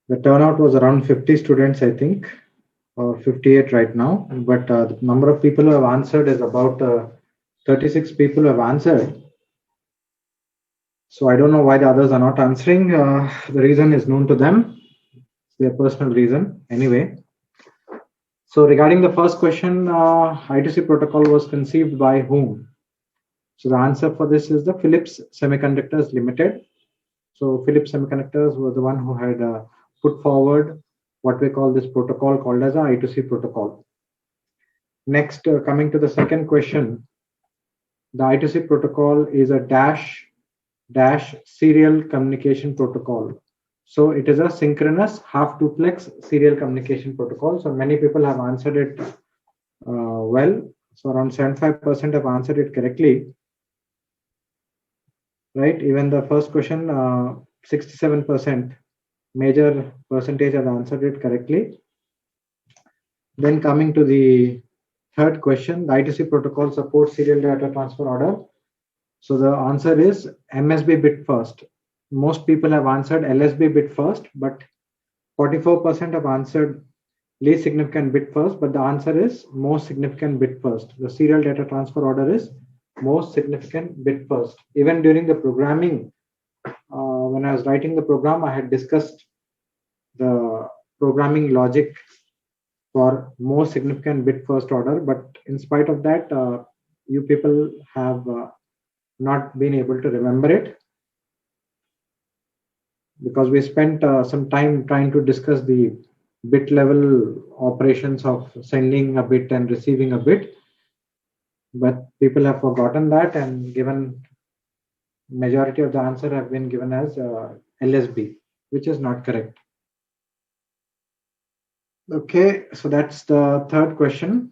The turnout was around 50 students, I think, or 58 right now. But the number of people who have answered is about 36 people who have answered. So I don't know why the others are not answering. The reason is known to them, their personal reason. Anyway, so regarding the first question, I2C protocol was conceived by whom? So the answer for this is the Philips Semiconductors Limited. So Philips Semiconductors was the one who had put forward what we call this protocol called as a I2C protocol. Next, coming to the second question, the I2C protocol is a dash serial communication protocol. So it is a synchronous half duplex serial communication protocol. So many people have answered it well. So around 75% have answered it correctly. Right? Even the first question, 67%, major percentage have answered it correctly. Then coming to the third question, the I2C protocol supports serial data transfer order. So the answer is MSB bit first. Most people have answered LSB bit first, but 44% have answered least significant bit first, but the answer is most significant bit first. The serial data transfer order is most significant bit first. Even during the programming, when I was writing the program, I had discussed the programming logic for most significant bit first order, but in spite of that, you people have not been able to remember it because we spent some time trying to discuss the bit level operations of sending a bit and receiving a bit, but people have forgotten that and given majority of the answer have been given as LSB, which is not correct. Okay, so that's the third question.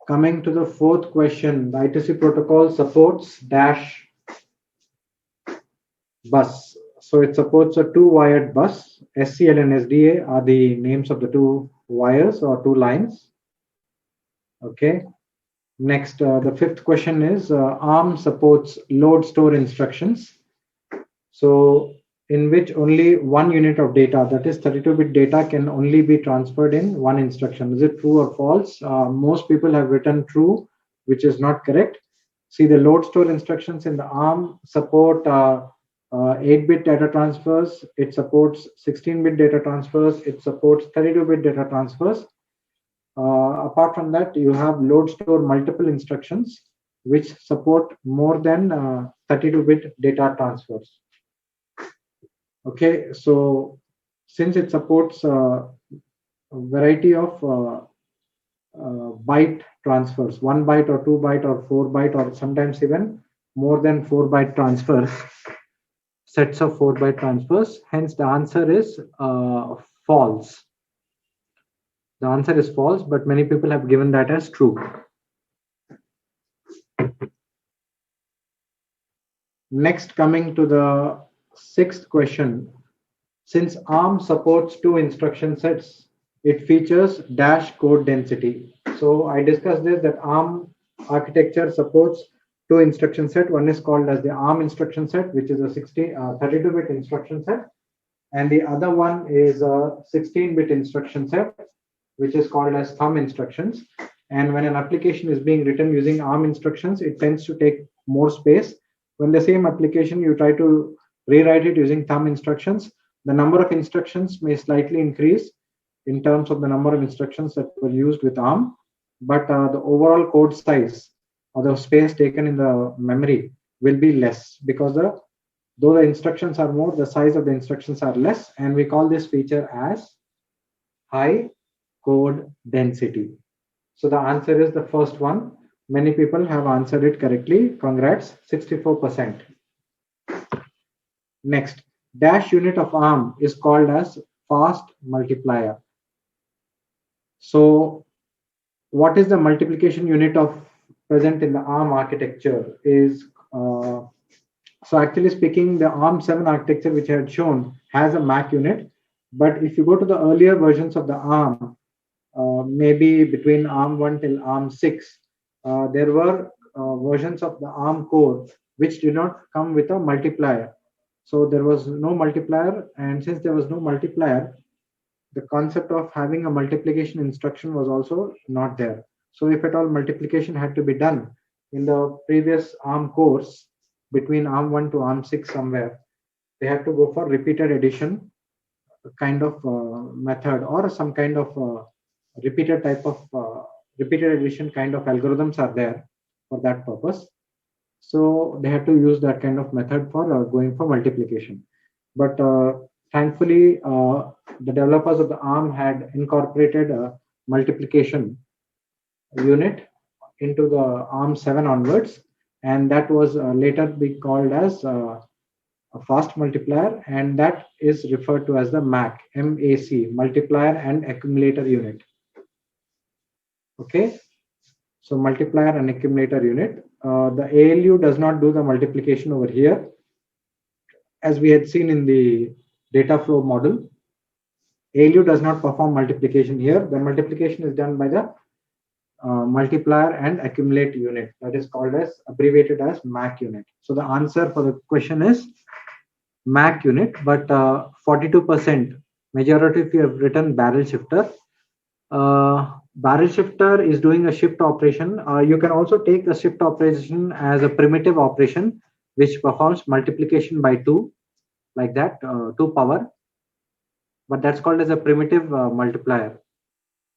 Coming to the fourth question, the I2C protocol supports dash bus. So it supports a two-wired bus. SCL and SDA are the names of the two wires or two lines. Okay. Next, the fifth question is ARM supports load store instructions. So in which only one unit of data, that is 32-bit data, can only be transferred in one instruction. Is it true or false? Most people have written true, which is not correct. See, the load store instructions in the ARM support 8-bit data transfers, it supports 16-bit data transfers, it supports 32-bit data transfers. Apart from that, you have load store multiple instructions which support more than 32-bit data transfers. Okay, so since it supports a variety of byte transfers, 1 byte or 2 byte or 4 byte or sometimes even more than 4 byte transfers, sets of 4 byte transfers, hence the answer is false. The answer is false, but many people have given that as true. Next, coming to the sixth question, since ARM supports two instruction sets, it features dash code density. So I discussed this, that ARM architecture supports two instruction set. One is called as the ARM instruction set, which is a 32-bit instruction set, and the other one is a 16-bit instruction set, which is called as thumb instructions. And when an application is being written using ARM instructions, it tends to take more space. When the same application you try to rewrite it using thumb instructions, the number of instructions may slightly increase in terms of the number of instructions that were used with ARM, but the overall code size or the space taken in the memory will be less because though the instructions are more, the size of the instructions are less, and we call this feature as high code density. So the answer is the first one. Many people have answered it correctly. Congrats, 64%. Next, dash unit of ARM is called as fast multiplier. So what is the multiplication unit of present in the ARM architecture is, so actually speaking, the ARM7 architecture which I had shown has a MAC unit, but if you go to the earlier versions of the ARM, maybe between ARM1 till ARM6, there were versions of the ARM core which did not come with a multiplier. So there was no multiplier, and since there was no multiplier, the concept of having a multiplication instruction was also not there. So if at all multiplication had to be done in the previous ARM course between ARM 1 to ARM 6 somewhere, they had to go for repeated addition kind of method, or some kind of repeated type of repeated addition kind of algorithms are there for that purpose. So they had to use that kind of method for going for multiplication. But thankfully, the developers of the ARM had incorporated a multiplication unit into the ARM 7 onwards, and that was later be called as a fast multiplier, and that is referred to as the MAC, multiplier and accumulator unit. Okay, so multiplier and accumulator unit. The ALU does not do the multiplication over here, as we had seen in the data flow model. ALU does not perform multiplication here. The multiplication is done by the multiplier and accumulate unit, that is called as abbreviated as MAC unit. So the answer for the question is MAC unit, but 42% majority if you have written barrel shifter. Barrel shifter is doing a shift operation. You can also take the shift operation as a primitive operation which performs multiplication by 2, like that, 2 power, but that's called as a primitive multiplier.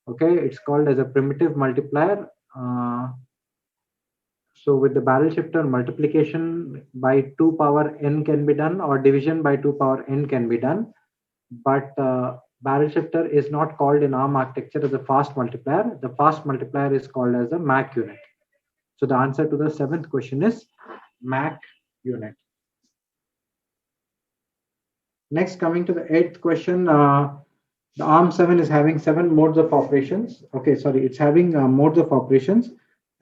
Okay, it's called as a primitive multiplier. So with the barrel shifter, multiplication by 2 power n can be done, or division by 2 power n can be done, but barrel shifter is not called in ARM architecture as a fast multiplier. The fast multiplier is called as a MAC unit. So the answer to the 7th question is MAC unit. Next, coming to the 8th question, the ARM 7 is having 7 modes of operations. Okay, sorry, it's having modes of operations,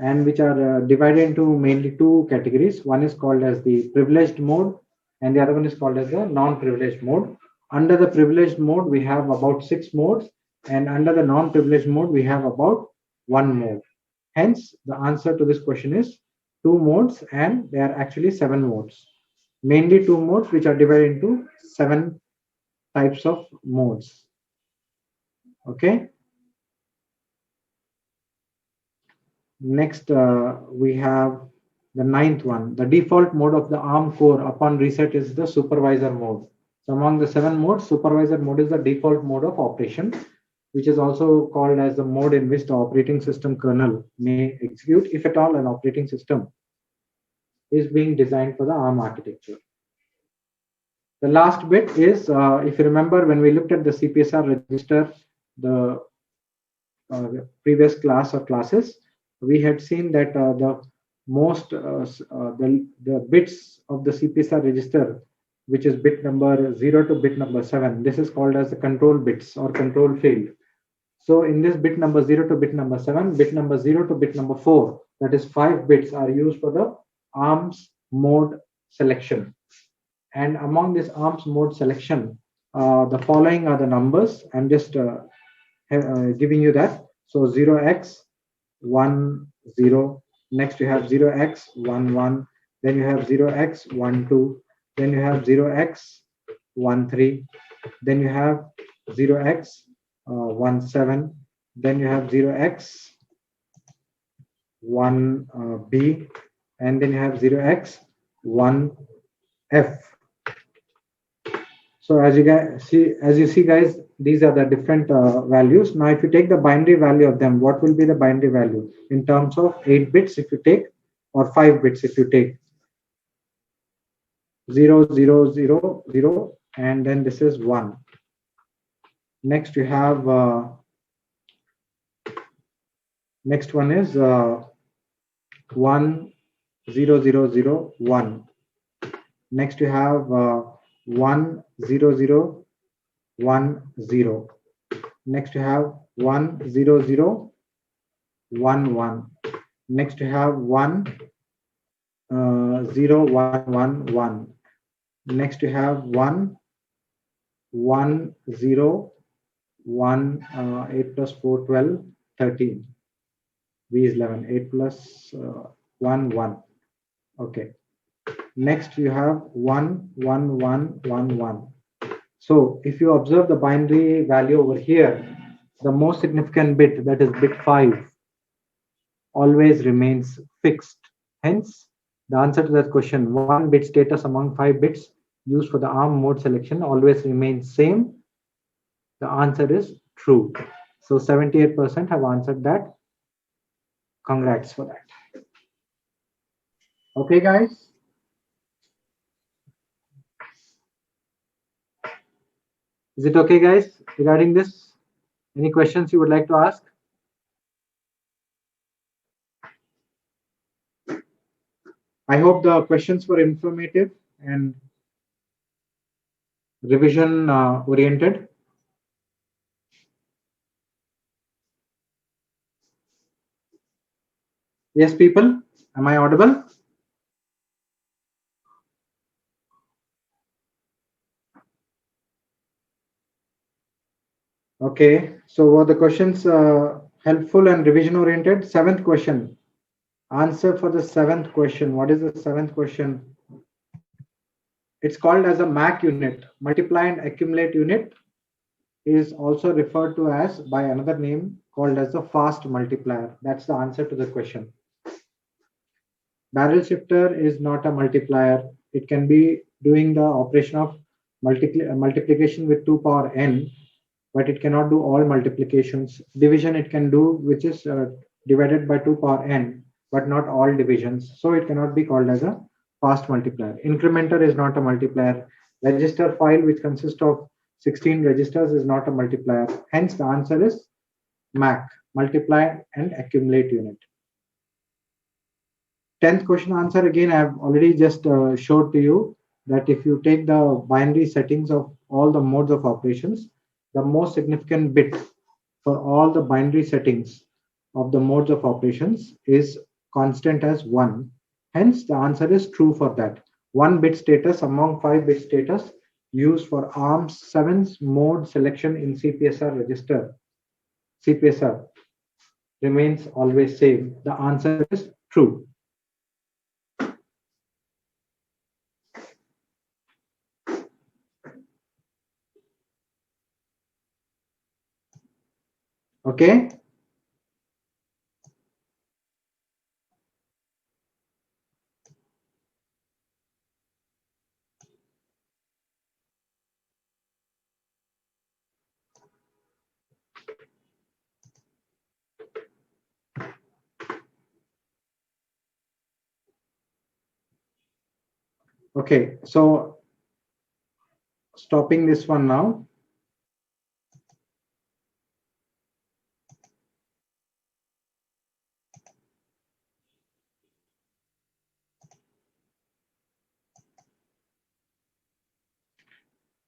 and which are divided into mainly 2 categories. One is called as the privileged mode, and the other one is called as the non-privileged mode. Under the privileged mode, we have about 6 modes, and under the non-privileged mode, we have about 1 mode. Hence, the answer to this question is 2 modes, and there are actually 7 modes. Mainly 2 modes, which are divided into 7 types of modes. Okay. Next, we have the 9th one. The default mode of the ARM core upon reset is the supervisor mode. So among the 7 modes, supervisor mode is the default mode of operation, which is also called as the mode in which the operating system kernel may execute, if at all an operating system is being designed for the ARM architecture. The last bit is, if you remember, when we looked at the CPSR register, the previous class or classes, we had seen that the bits of the CPSR register, which is bit number 0 to bit number 7, this is called as the control bits or control field. So in this bit number 0 to bit number 7, bit number 0 to bit number 4, that is 5 bits, are used for the ARMS mode selection. And among this ARMS mode selection, the following are the numbers. I'm just giving you that. So 0x 1 0, next you have 0x 1 1, then you have 0x 1 2, then you have 0x 1 3, then you have 0x 1 7, then you have 0x 1 b, and then you have 0x 1 f. So as you see guys, these are the different values. Now if you take the binary value of them, what will be the binary value in terms of 8 bits if you take, or 5 bits if you take? 0 0 0 0, and then this is 1. Next you have next one is 1 0 0 0 1. Next you have 1 0 0 1 0. Next you have 1 0 0 1 1. Next you have 1 0 1 1 1. Next you have 1 1 0 1 8 plus 4 12 13. V is 11. 8 plus 1 1. Okay. Next you have 1, 1, 1, 1, 1. So if you observe the binary value over here, the most significant bit, that is bit 5, always remains fixed. Hence, the answer to that question, 1 bit status among 5 bits used for the ARM mode selection always remains same. The answer is true. So 78% have answered that. Congrats for that. Okay, guys. Is it okay, guys, regarding this? Any questions you would like to ask? I hope the questions were informative and revision oriented. Yes, people, am I audible? Okay, so were the questions helpful and revision oriented? Seventh question. Answer for the seventh question. What is the seventh question? It's called as a MAC unit. Multiply and accumulate unit is also referred to as by another name called as the fast multiplier. That's the answer to the question. Barrel shifter is not a multiplier. It can be doing the operation of multiplication with 2 power n, but it cannot do all multiplications. Division it can do, which is divided by 2 power n, but not all divisions. So it cannot be called as a fast multiplier. Incrementer is not a multiplier. Register file, which consists of 16 registers, is not a multiplier. Hence, the answer is MAC, multiply and accumulate unit. 10th question answer, again, I have already just showed to you that if you take the binary settings of all the modes of operations, the most significant bit for all the binary settings of the modes of operations is constant as 1. Hence, the answer is true for that. 1 bit status among 5 bit status used for ARM's 7th mode selection in CPSR register, CPSR, remains always same. The answer is true. Okay. Okay, so stopping this one now.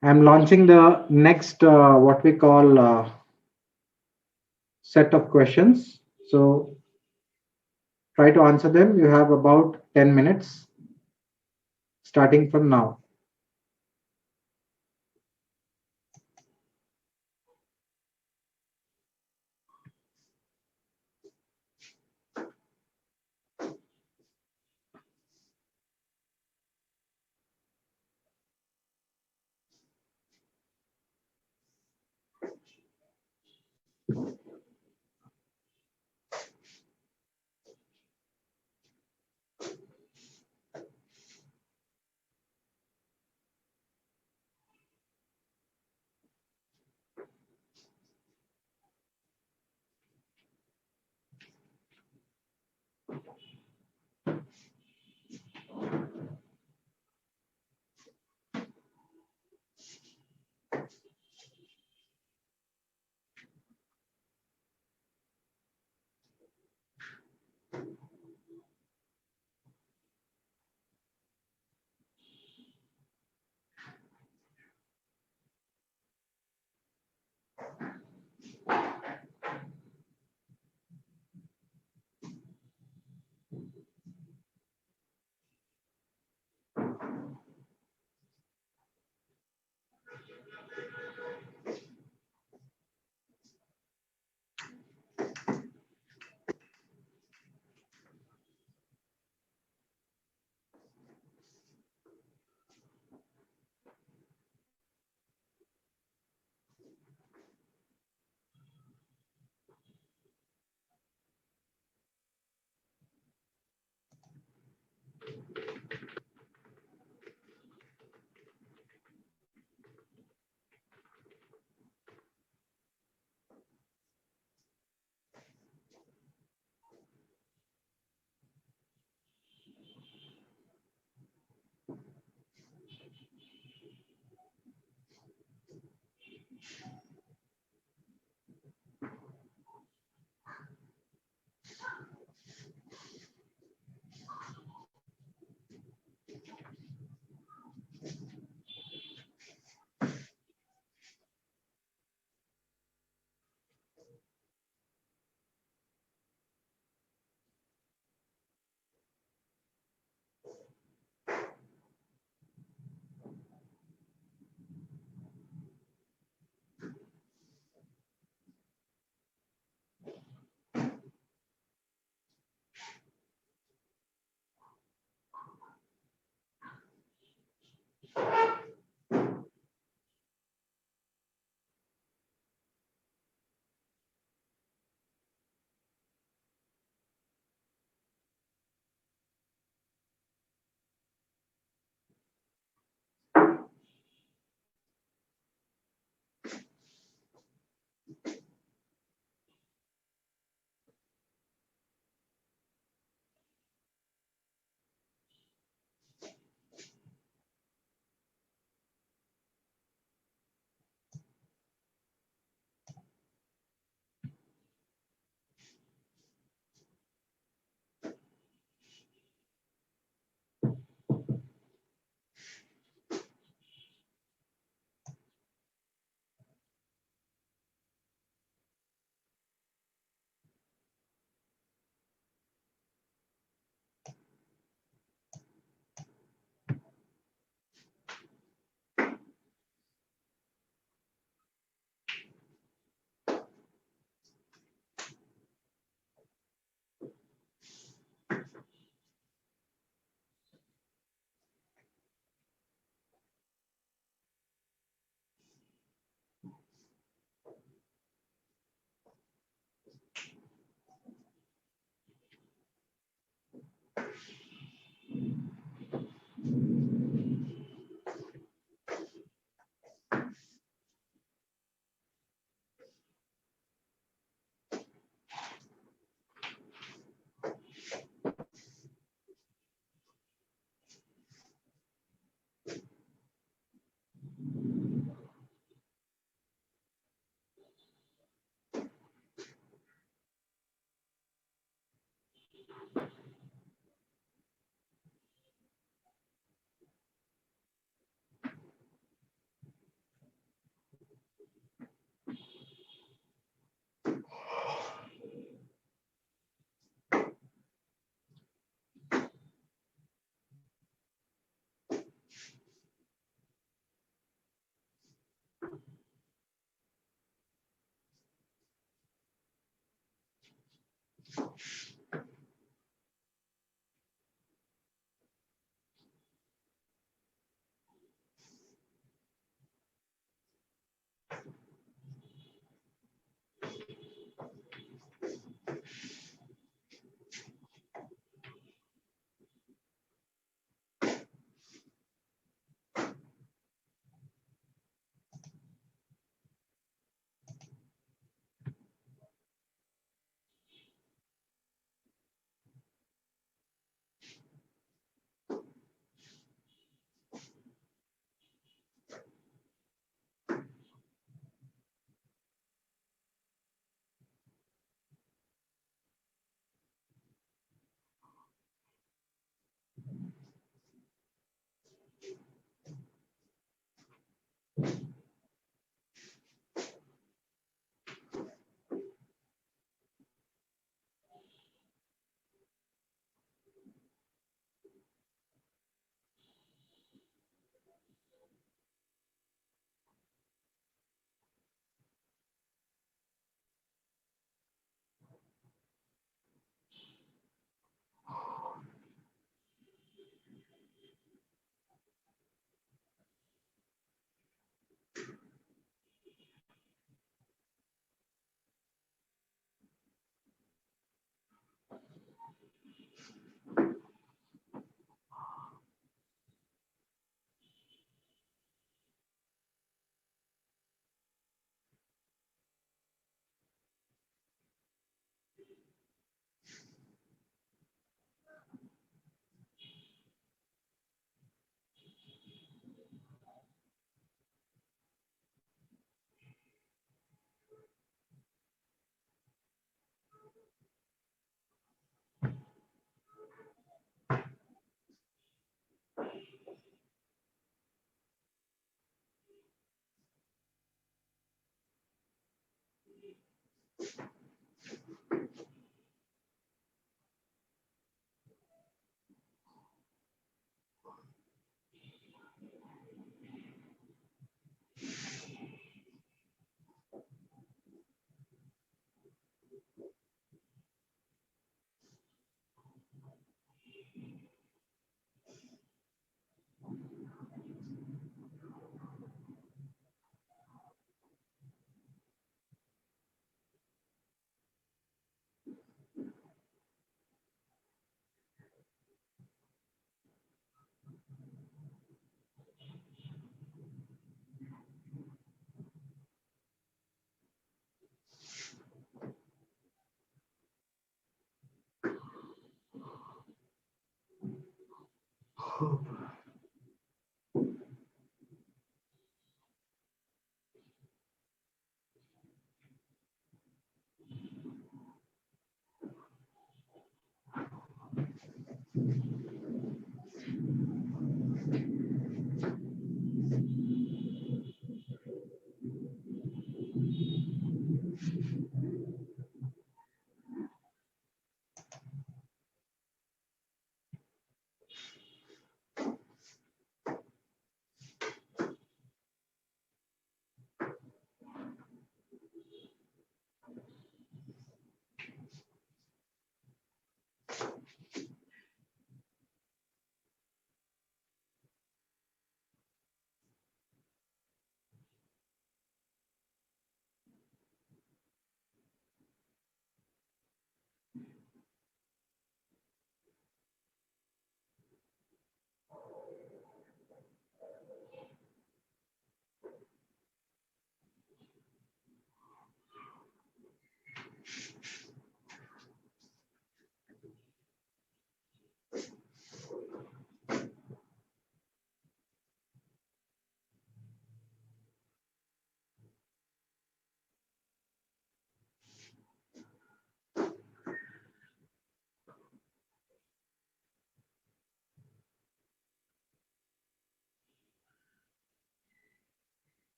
I'm launching the next what we call set of questions. So try to answer them. You have about 10 minutes starting from now.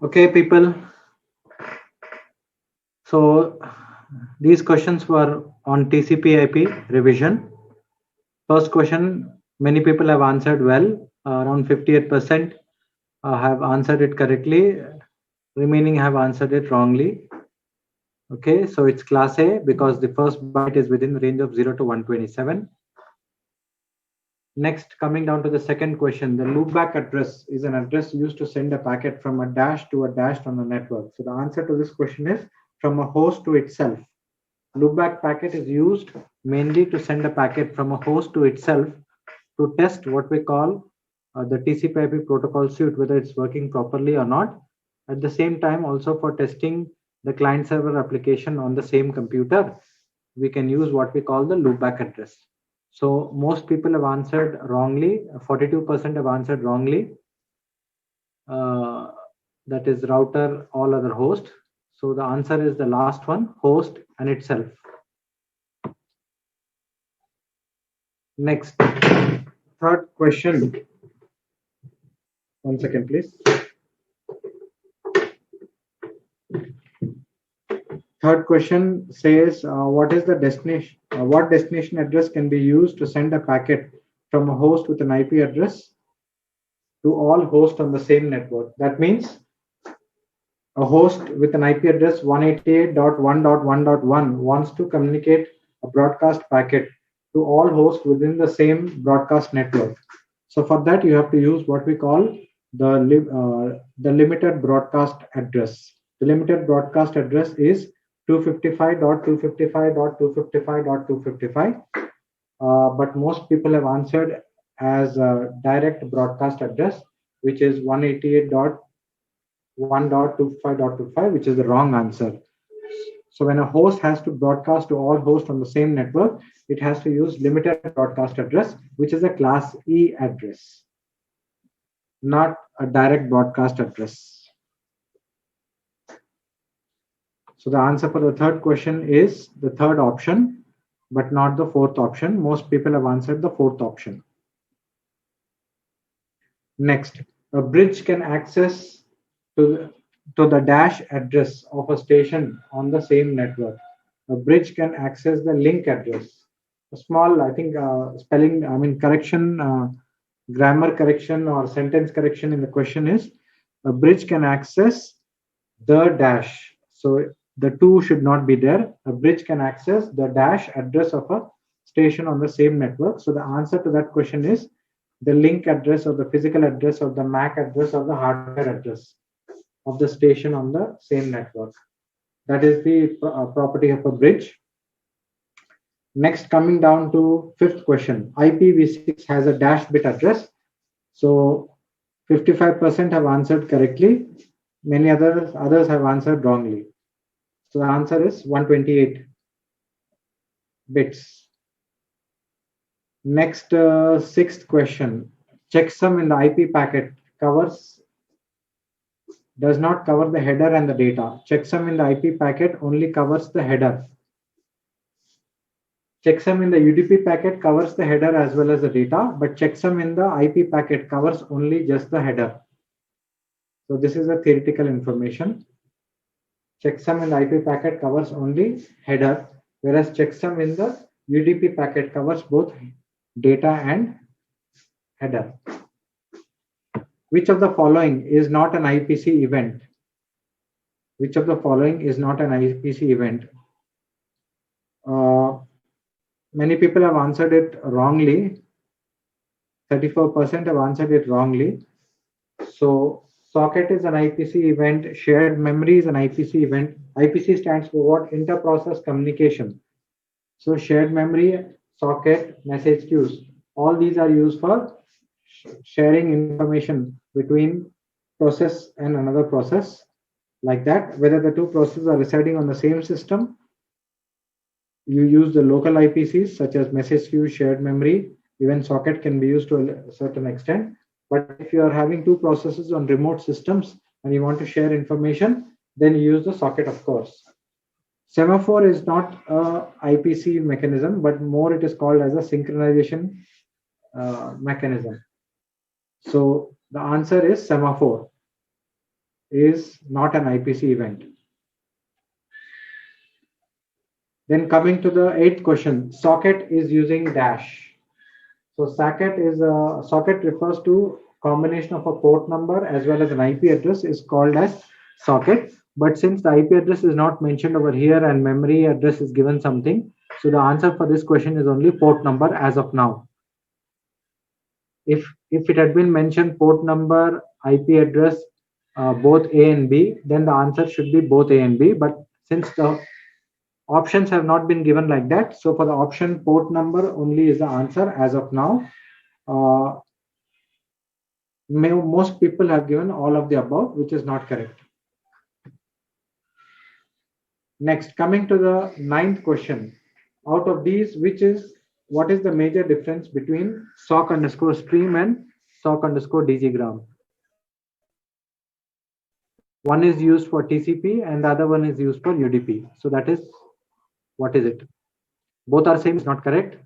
Okay, people. So these questions were on TCP/IP revision. First question, many people have answered well. Around 58% have answered it correctly. Remaining have answered it wrongly. Okay, so it's class A because the first byte is within the range of 0 to 127. Next, coming down to the second question, the loopback address is an address used to send a packet from a dash to a dash on the network. So the answer to this question is from a host to itself. Loopback packet is used mainly to send a packet from a host to itself to test what we call the TCP/IP protocol suite, whether it's working properly or not. At the same time, also for testing the client server application on the same computer, we can use what we call the loopback address. So most people have answered wrongly. 42% have answered wrongly. That is router, all other host. So the answer is the last one, host and itself. Next, third question. One second, please. Third question says, what is the destination? What destination address can be used to send a packet from a host with an IP address to all hosts on the same network? That means a host with an IP address 188.1.1.1 wants to communicate a broadcast packet to all hosts within the same broadcast network. So for that, you have to use what we call the limited broadcast address. The limited broadcast address is 255.255.255.255. But most people have answered as a direct broadcast address, which is 188.1.25.25, which is the wrong answer. So when a host has to broadcast to all hosts on the same network, it has to use limited broadcast address, which is a class E address, not a direct broadcast address. So the answer for the third question is the third option, but not the fourth option. Most people have answered the fourth option. Next, a bridge can access to the dash address of a station on the same network. A bridge can access the link address. A small, I think, correction, grammar correction or sentence correction in the question is a bridge can access the dash. So the two should not be there. A bridge can access the dash address of a station on the same network. So the answer to that question is the link address or the physical address or the MAC address or the hardware address of the station on the same network. That is the property of a bridge. Next, coming down to fifth question, IPv6 has a dash bit address. So 55% have answered correctly. Many others have answered wrongly. So the answer is 128 bits. Next, sixth question, checksum in the IP packet does not cover the header and the data. Checksum in the IP packet only covers the header. Checksum in the UDP packet covers the header as well as the data, but checksum in the IP packet covers only just the header. So this is a theoretical information. Checksum in the IP packet covers only header, whereas checksum in the UDP packet covers both data and header. Which of the following is not an IPC event? Which of the following is not an IPC event? Many people have answered it wrongly. 34% have answered it wrongly. So socket is an IPC event. Shared memory is an IPC event. IPC stands for what? Inter-process communication. So shared memory, socket, message queues. All these are used for sharing information between process and another process, like that. Whether the two processes are residing on the same system, you use the local IPCs such as message queue, shared memory, even socket can be used to a certain extent. But if you are having two processes on remote systems and you want to share information, then you use the socket, of course. Semaphore is not a IPC mechanism, but more it is called as a synchronization mechanism. So the answer is semaphore. is not an IPC event. Then coming to the eighth question, socket is using dash. So socket refers to combination of a port number as well as an IP address is called as socket. But since the IP address is not mentioned over here and memory address is given something, so the answer for this question is only port number as of now. If it had been mentioned port number, IP address, both A and B, then the answer should be both A and B. But since the options have not been given like that, so for the option port number only is the answer as of now. Most people have given all of the above, which is not correct. Next, coming to the ninth question. Out of these, what is the major difference between sock_stream and sock_dggram? One is used for TCP and the other one is used for UDP. So that is, what is it? Both are same, is not correct.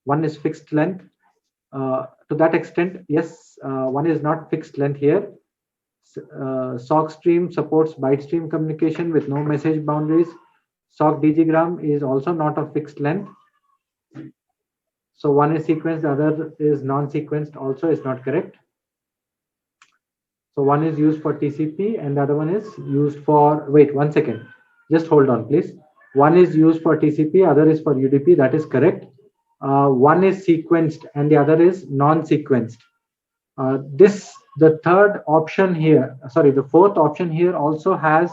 One is fixed length. To that extent, yes, one is not fixed length here. SOCStream supports byte stream communication with no message boundaries. SOCDGgram is also not of fixed length. So one is sequenced, the other is non-sequenced, also is not correct. So one is used for TCP and the other one is used for, wait, 1 second. Just hold on, please. One is used for TCP, other is for UDP, that is correct. One is sequenced and the other is non-sequenced. The third option here, the fourth option here also has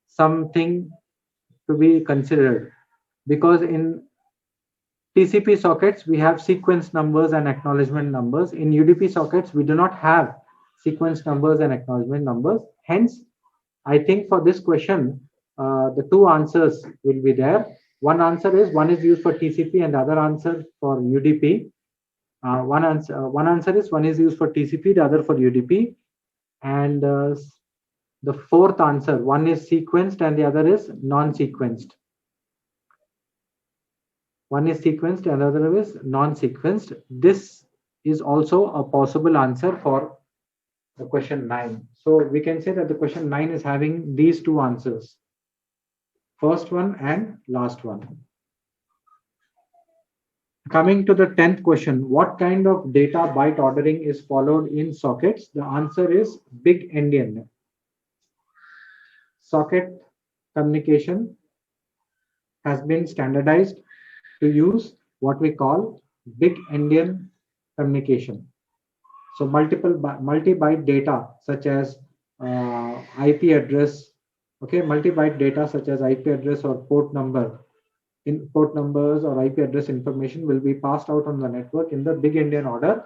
something to be considered, because in TCP sockets we have sequence numbers and acknowledgement numbers. In UDP sockets we do not have sequence numbers and acknowledgement numbers. Hence, I think for this question, the two answers will be there. One answer is used for TCP and the other answer for UDP. One answer is one is used for TCP, the other for UDP. And the fourth answer, one is sequenced and the other is non-sequenced. One is sequenced and the other is non-sequenced. This is also a possible answer for the question 9. So we can say that the question 9 is having these two answers. First one and last one. Coming to the 10th question, what kind of data byte ordering is followed in sockets? The answer is big endian. Socket communication has been standardized to use what we call big endian communication. So multi-byte data such as IP address, multi-byte data such as IP address or port numbers or IP address information will be passed out on the network in the big endian order,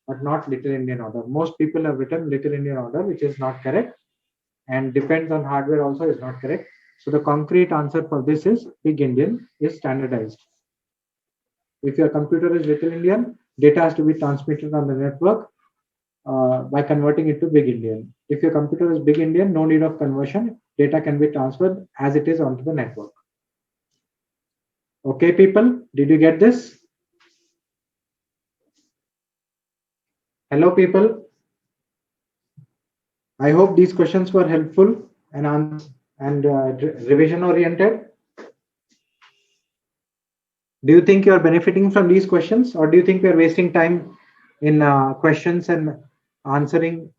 but not little endian order. Most people have written little endian order, which is not correct, and depends on hardware also is not correct. So the concrete answer for this is big endian is standardized. If your computer is little endian, data has to be transmitted on the network by converting it to big endian. If your computer is big endian, no need of conversion, data can be transferred as it is onto the network. Okay, people, did you get this? Hello, people. I hope these questions were helpful and revision oriented. Do you think you are benefiting from these questions, or do you think we are wasting time in questions and answering?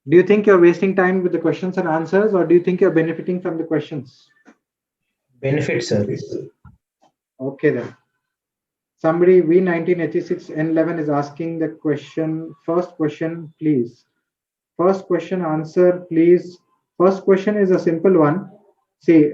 Do you think you're wasting time with the questions and answers, or do you think you're benefiting from the questions? Benefit, sir. Okay then. Somebody V1986N11 is asking the question. First question, please. First question answer, please. First question is a simple one. See,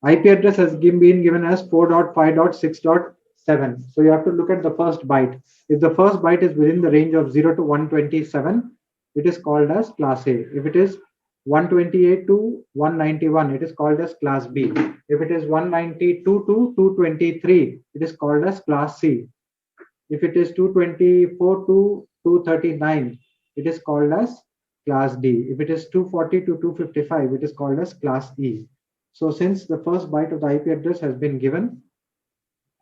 IP address has been given as 4.5.6.7. So you have to look at the first byte. If the first byte is within the range of 0 to 127, it is called as class A. If it is 128 to 191, it is called as class B. If it is 192 to 223, it is called as class C. If it is 224 to 239, it is called as class D. If it is 240 to 255, it is called as class E. So since the first byte of the IP address has been given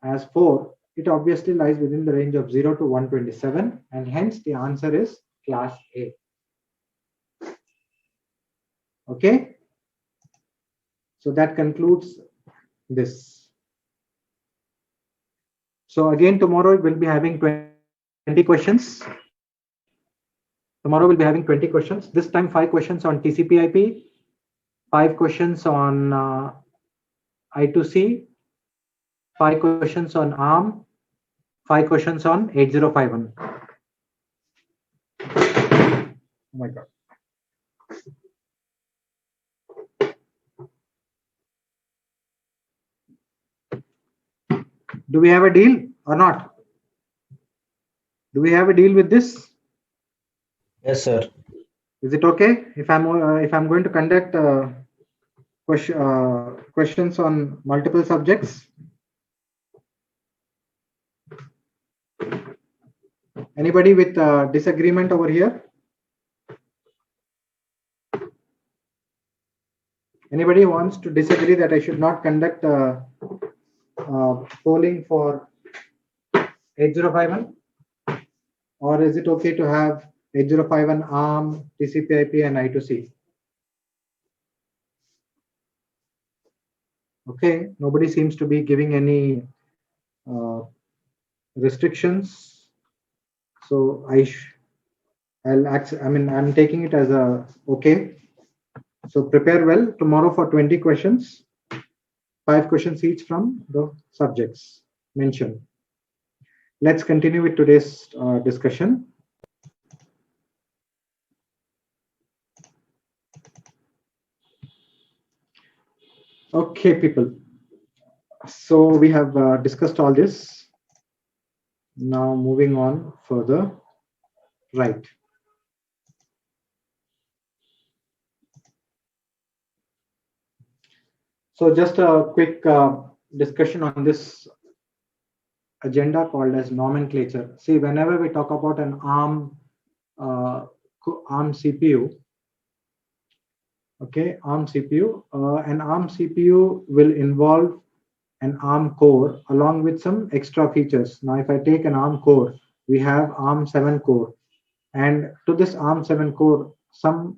as 4, it obviously lies within the range of 0 to 127, and hence the answer is class A. Okay. So that concludes this. So again, tomorrow we'll be having 20 questions. Tomorrow we'll be having 20 questions. This time 5 questions on TCP/IP, 5 questions on I2C, 5 questions on ARM, 5 questions on 8051. Oh my God. Do we have a deal or not? Do we have a deal with this? Yes, sir. Is it okay if I'm going to conduct questions on multiple subjects? Anybody with disagreement over here? Anybody wants to disagree that I should not conduct polling for 8051? Or is it okay to have 8051 ARM, TCP/IP, and I2C? Okay, nobody seems to be giving any restrictions. So I'm taking it as a okay. So prepare well tomorrow for 20 questions, 5 questions each from the subjects mentioned. Let's continue with today's discussion. Okay, people. So we have discussed all this. Now moving on further. Right. So just a quick discussion on this agenda called as nomenclature. See, whenever we talk about an ARM CPU, okay, ARM CPU, an ARM CPU will involve an ARM core along with some extra features. Now, if I take an ARM core, we have ARM 7 core, and to this ARM 7 core, some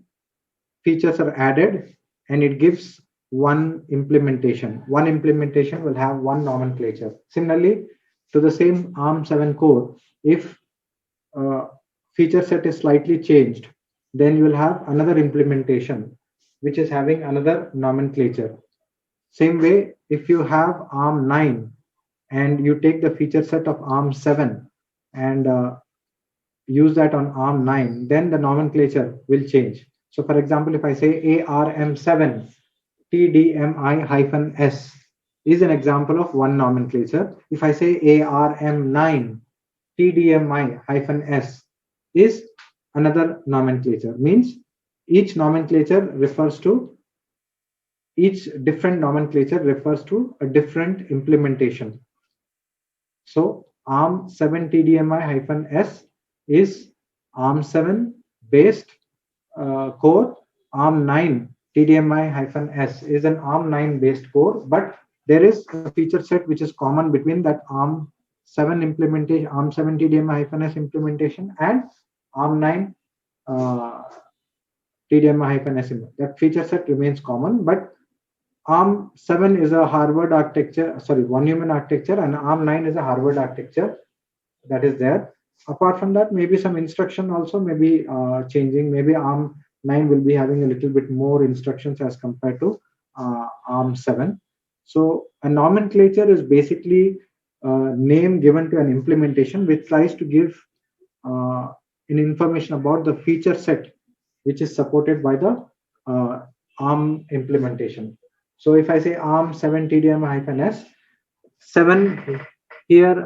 features are added, and it gives one implementation. One implementation will have one nomenclature. Similarly, to the same ARM 7 core, if feature set is slightly changed, then you will have another implementation which is having another nomenclature. Same way, if you have ARM 9 and you take the feature set of ARM 7 and use that on ARM 9, then the nomenclature will change. So for example, if I say ARM7 TDMI-S is an example of one nomenclature. If I say ARM9 TDMI-S is another nomenclature. Means each different nomenclature refers to a different implementation. So ARM7 TDMI-S is ARM7 based core. ARM9 TDMI-S is an ARM9 based core, but there is a feature set which is common between that ARM7 implementation, ARM7 TDMI-S implementation, and ARM9 TDMI-S. That feature set remains common, but ARM7 is a Harvard architecture, one human architecture, and ARM9 is a Harvard architecture that is there. Apart from that, maybe some instruction also may be changing. Maybe ARM9 will be having a little bit more instructions as compared to ARM7. So a nomenclature is basically a name given to an implementation which tries to give an information about the feature set which is supported by the ARM implementation. So if I say ARM7 TDMI-S, 7 here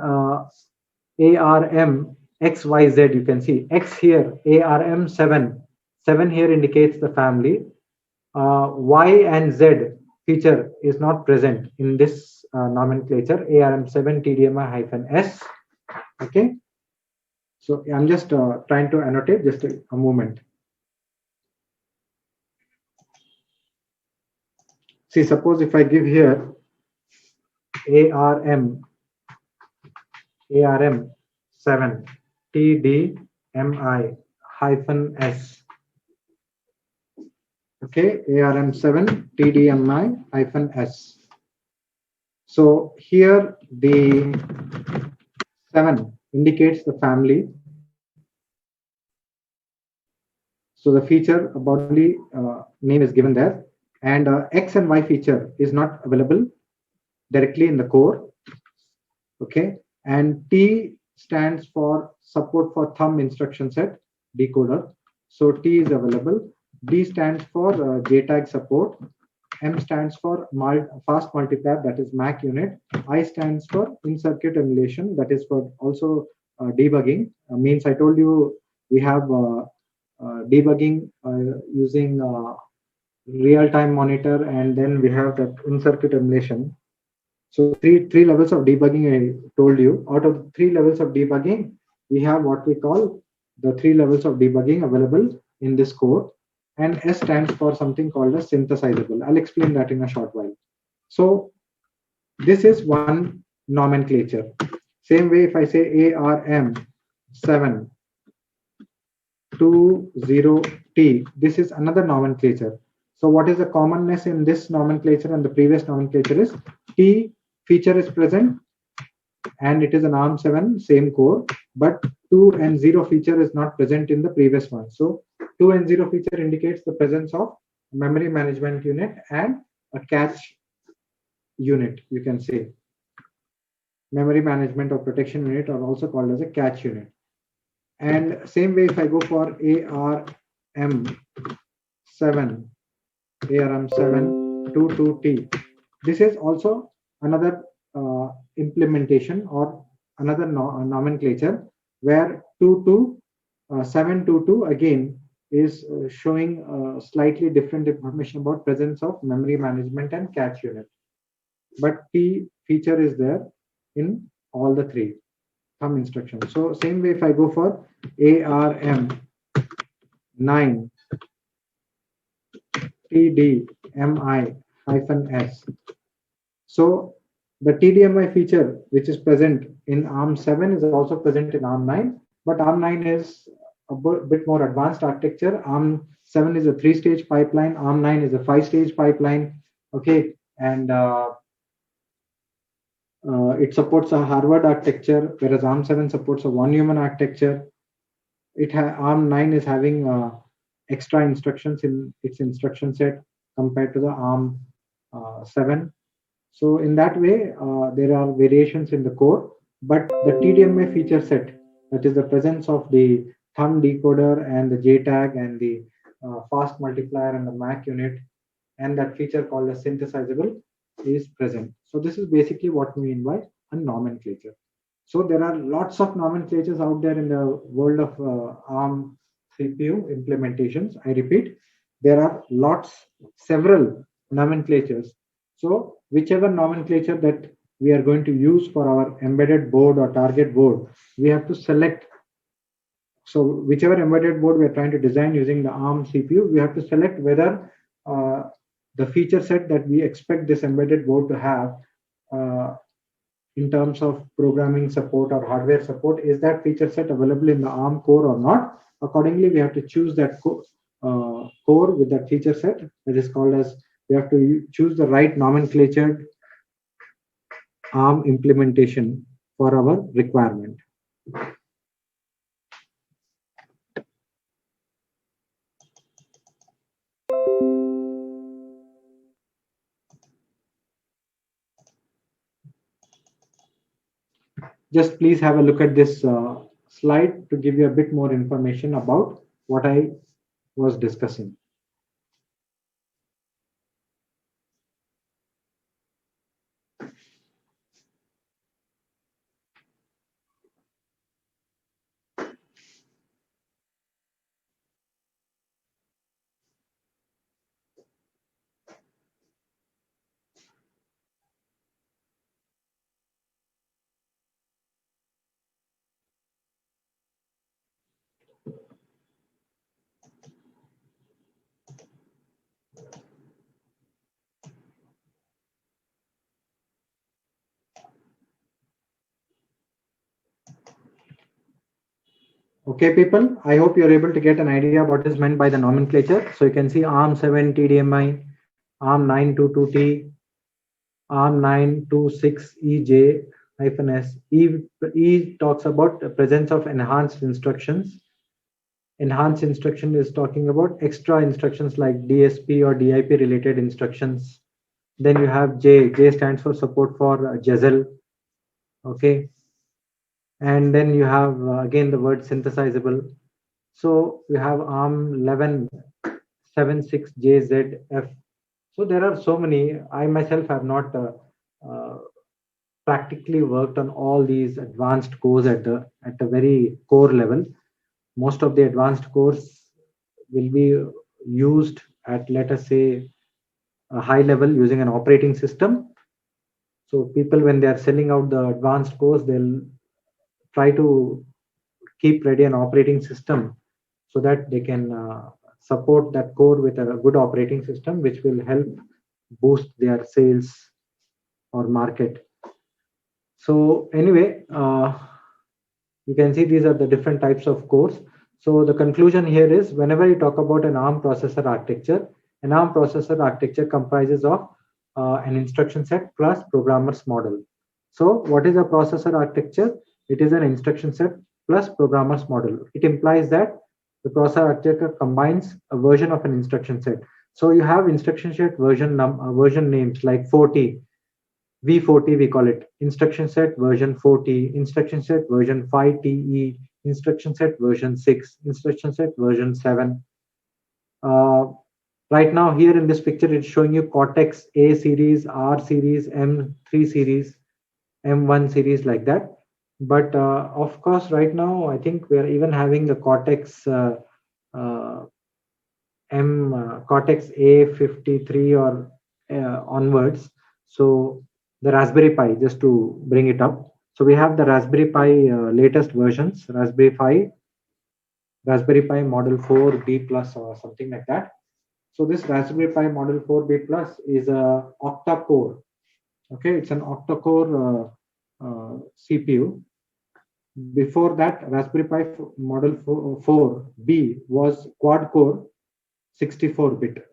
ARM XYZ, you can see X here, ARM7. 7 here indicates the family. Y and Z feature is not present in this nomenclature, ARM7 TDMI-S. Okay. So I'm just trying to annotate, just a moment. See, suppose if I give here ARM7 TDMI-S. Okay, ARM7 TDMI-S. So here the 7 indicates the family. So the feature about family name is given there, and X and Y feature is not available directly in the core. Okay, and T stands for support for thumb instruction set decoder. So T is available. D stands for JTAG support. M stands for fast multiplier, that is MAC unit. I stands for in-circuit emulation, that is for also debugging. Means I told you we have debugging using real-time monitor, and then we have that in-circuit emulation. So three levels of debugging I told you. Out of 3 levels of debugging, we have what we call the 3 levels of debugging available in this code. And S stands for something called as synthesizable. I'll explain that in a short while. So this is one nomenclature. Same way, if I say ARM 720T, this is another nomenclature. So what is the commonness in this nomenclature and the previous nomenclature is T feature is present and it is an ARM7 same core, but 2 and 0 feature is not present in the previous one. So 2 and 0 feature indicates the presence of memory management unit and a cache unit, you can say. Memory management or protection unit are also called as a cache unit. And same way, if I go for ARM7, ARM722T, this is also another implementation or another nomenclature where 722 again is showing slightly different information about presence of memory management and cache unit. But T feature is there in all the three thumb instructions. So same way, if I go for ARM9 TDMI-S. So the TDMI feature, which is present in ARM7, is also present in ARM9, but ARM9 is a bit more advanced architecture. ARM7 is a 3-stage pipeline. ARM9 is a 5-stage pipeline. Okay, and it supports a Harvard architecture, whereas ARM7 supports a one human architecture. ARM9 is having extra instructions in its instruction set compared to the ARM7. So in that way, there are variations in the core, but the TDMA feature set, that is the presence of the thumb decoder and the JTAG and the fast multiplier and the MAC unit, and that feature called as synthesizable is present. So this is basically what we mean by a nomenclature. So there are lots of nomenclatures out there in the world of ARM CPU implementations. I repeat, there are several nomenclatures. So whichever nomenclature that we are going to use for our embedded board or target board, we have to select. So whichever embedded board we are trying to design using the ARM CPU, we have to select whether the feature set that we expect this embedded board to have uh, in terms of programming support or hardware support, is that feature set available in the ARM core or not? Accordingly, we have to choose that core with that feature set. That is called as, we have to choose the right nomenclature ARM implementation for our requirement. Just please have a look at this slide to give you a bit more information about what I was discussing. Okay, people, I hope you're able to get an idea what is meant by the nomenclature. So you can see ARM7 TDMI, ARM922T, ARM926EJ-S. E talks about the presence of enhanced instructions. Enhanced instruction is talking about extra instructions like DSP or DIP related instructions. Then you have J. J stands for support for Jezzel. Okay. And then you have again the word synthesizable. So we have ARM 1176JZF. So there are so many. I myself have not uh, practically worked on all these advanced cores at a very core level. Most of the advanced cores will be used at, let us say, a high level using an operating system. So people, when they are selling out the advanced cores, they'll try to keep ready an operating system so that they can support that core with a good operating system, which will help boost their sales or market. So anyway, you can see these are the different types of cores. So the conclusion here is whenever you talk about an ARM processor architecture, an ARM processor architecture comprises of an instruction set plus programmer's model. So what is a processor architecture? It is an instruction set plus programmer's model. It implies that the processor architecture combines a version of an instruction set. So you have instruction set version names like 40, V40 we call it, instruction set version 40, instruction set version 5TE, instruction set version 6, instruction set version 7. Uh, right now here in this picture it's showing you Cortex A series, R series, M3 series, M1 series, like that. But of course right now I think we are even having the Cortex uh, Cortex A53 or onwards. So the Raspberry Pi, just to bring it up. So we have the Raspberry Pi latest versions, Raspberry Pi, Raspberry Pi Model 4 B Plus or something like that. So this Raspberry Pi Model 4 B Plus is a octa-core. Okay, it's an octa-core CPU. Before that, Raspberry Pi Model 4B was quad-core 64-bit.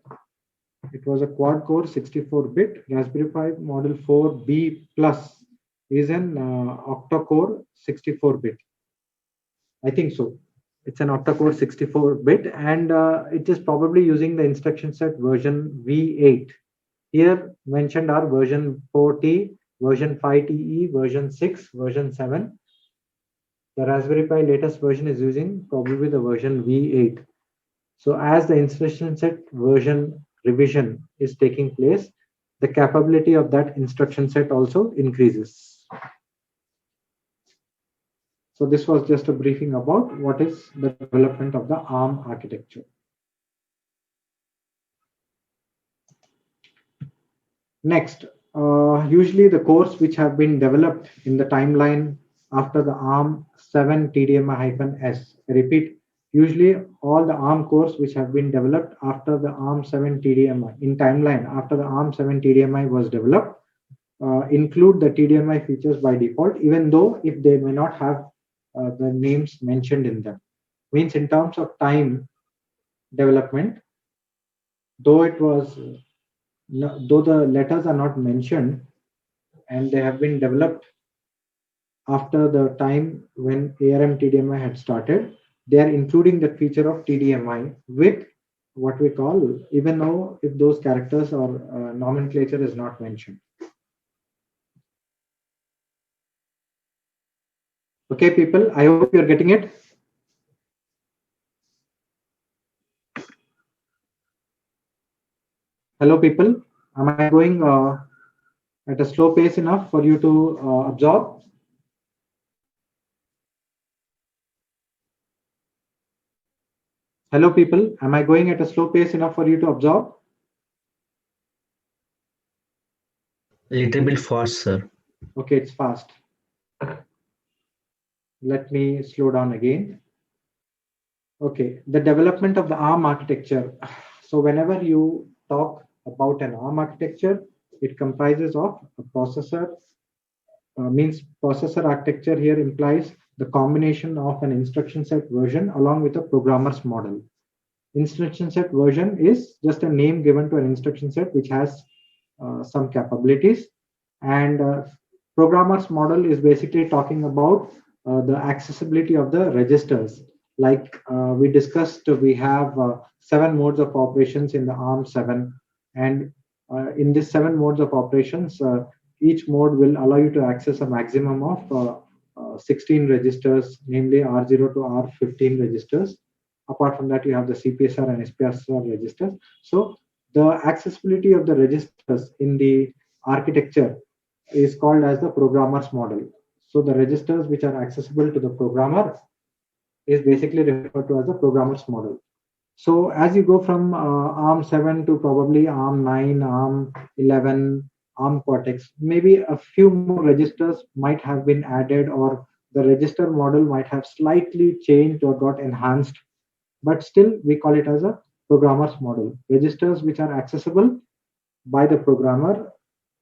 It was a quad-core 64-bit. Raspberry Pi Model 4B Plus is an octa-core 64-bit. I think so. It's an octa-core 64-bit, and it is probably using the instruction set version V8. Here mentioned are version 4T, version 5TE, version 6, version 7. The Raspberry Pi latest version is using probably the version V8. So as the instruction set version revision is taking place, the capability of that instruction set also increases. So this was just a briefing about what is the development of the ARM architecture. Next, usually the cores which have been developed in the timeline after the ARM 7 TDMI-S. I repeat, usually all the ARM cores which have been developed after the ARM 7 TDMI, in timeline after the ARM 7 TDMI was developed, include the TDMI features by default, even though if they may not have the names mentioned in them. Means in terms of time development, though it was though the letters are not mentioned and they have been developed after the time when ARM TDMI had started, they are including the feature of TDMI with what we call, even though if those characters or nomenclature is not mentioned. Okay, people, I hope you're getting it. Hello, people. Am I going at a slow pace enough for you to absorb? Hello, people. Am I going at a slow pace enough for you to absorb? Little bit fast, sir. Okay, it's fast. Let me slow down again. Okay, the development of the ARM architecture. So whenever you talk about an ARM architecture, it comprises of a processor, means processor architecture here implies the combination of an instruction set version along with a programmer's model. Instruction set version is just a name given to an instruction set which has some capabilities, and programmer's model is basically talking about the accessibility of the registers. Like we discussed, we have 7 modes of operations in the ARM7, and in this 7 modes of operations, each mode will allow you to access a maximum of 16 registers, namely R0 to R15 registers. Apart from that, you have the CPSR and SPSR registers. So the accessibility of the registers in the architecture is called as the programmer's model. So the registers which are accessible to the programmer is basically referred to as the programmer's model. So as you go from ARM7 to probably ARM9, ARM11, ARM Cortex, maybe a few more registers might have been added, or the register model might have slightly changed or got enhanced, but still we call it as a programmer's model. Registers which are accessible by the programmer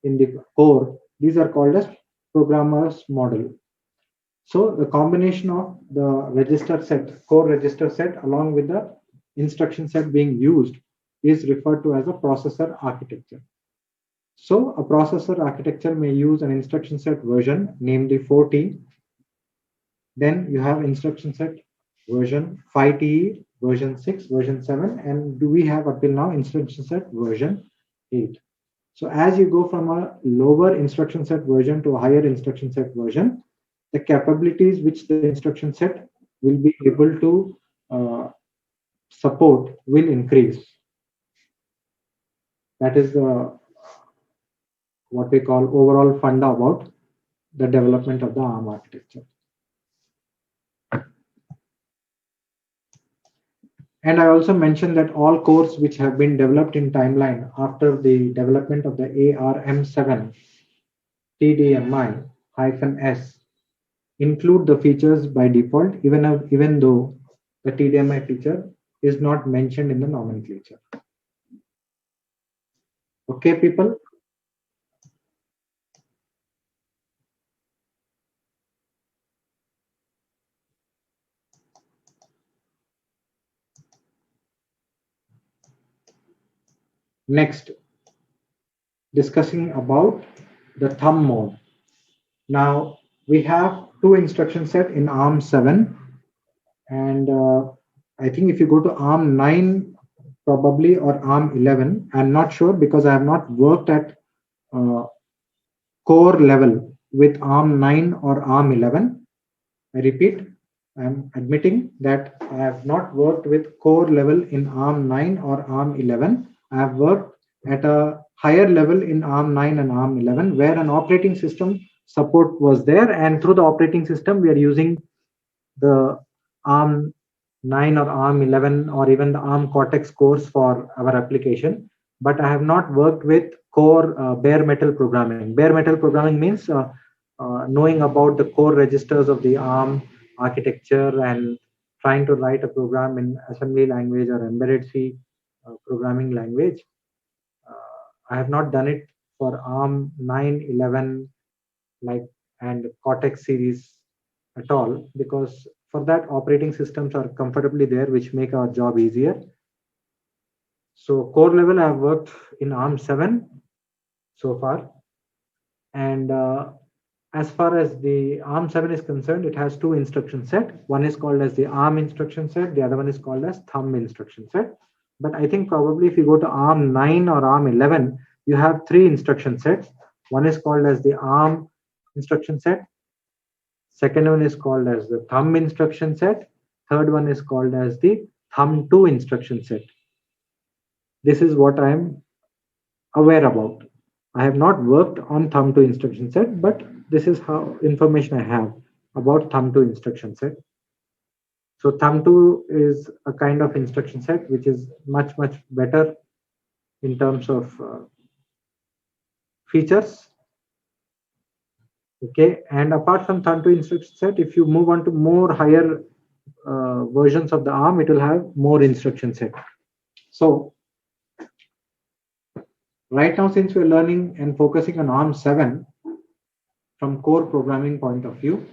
in the core, these are called as programmer's model. So the combination of the register set, core register set, along with the instruction set being used is referred to as a processor architecture. So a processor architecture may use an instruction set version, namely 4T. Then you have instruction set version 5TE, version 6, version 7, and do we have until now instruction set version 8. So as you go from a lower instruction set version to a higher instruction set version, the capabilities which the instruction set will be able to support will increase. That is the what we call overall funda about the development of the ARM architecture. And I also mentioned that all cores which have been developed in timeline after the development of the ARM7 TDMI-S include the features by default, even though the TDMI feature is not mentioned in the nomenclature. Okay, people? Next, discussing about the thumb mode. Now, we have two instruction set in ARM7, and I think if you go to ARM9 probably or ARM11, I'm not sure because I have not worked at core level with ARM9 or ARM11. I repeat, I'm admitting that I have not worked with core level in ARM9 or ARM11. I have worked at a higher level in ARM9 and ARM11 where an operating system support was there, and through the operating system we are using the ARM9 or ARM11 or even the ARM Cortex cores for our application. But I have not worked with core bare metal programming. Bare metal programming means knowing about the core registers of the ARM architecture and trying to write a program in assembly language or embedded C programming language. I have not done it for ARM 9, 11, like and Cortex series at all, because for that operating systems are comfortably there, which make our job easier. So core level I have worked in ARM7 so far, and as far as the ARM7 is concerned, it has two instruction set. One is called as the ARM instruction set, the other one is called as thumb instruction set. But I think probably if you go to ARM9 or ARM11, you have three instruction sets. One is called as the ARM instruction set. Second one is called as the thumb instruction set. Third one is called as the thumb2 instruction set. This is what I am aware about. I have not worked on thumb2 instruction set, but this is how information I have about thumb2 instruction set. So thumb2 is a kind of instruction set which is much better in terms of features. Okay, and apart from thumb2 instruction set, if you move on to more higher versions of the ARM, it will have more instruction set. So right now, since we're learning and focusing on ARM7 from core programming point of view,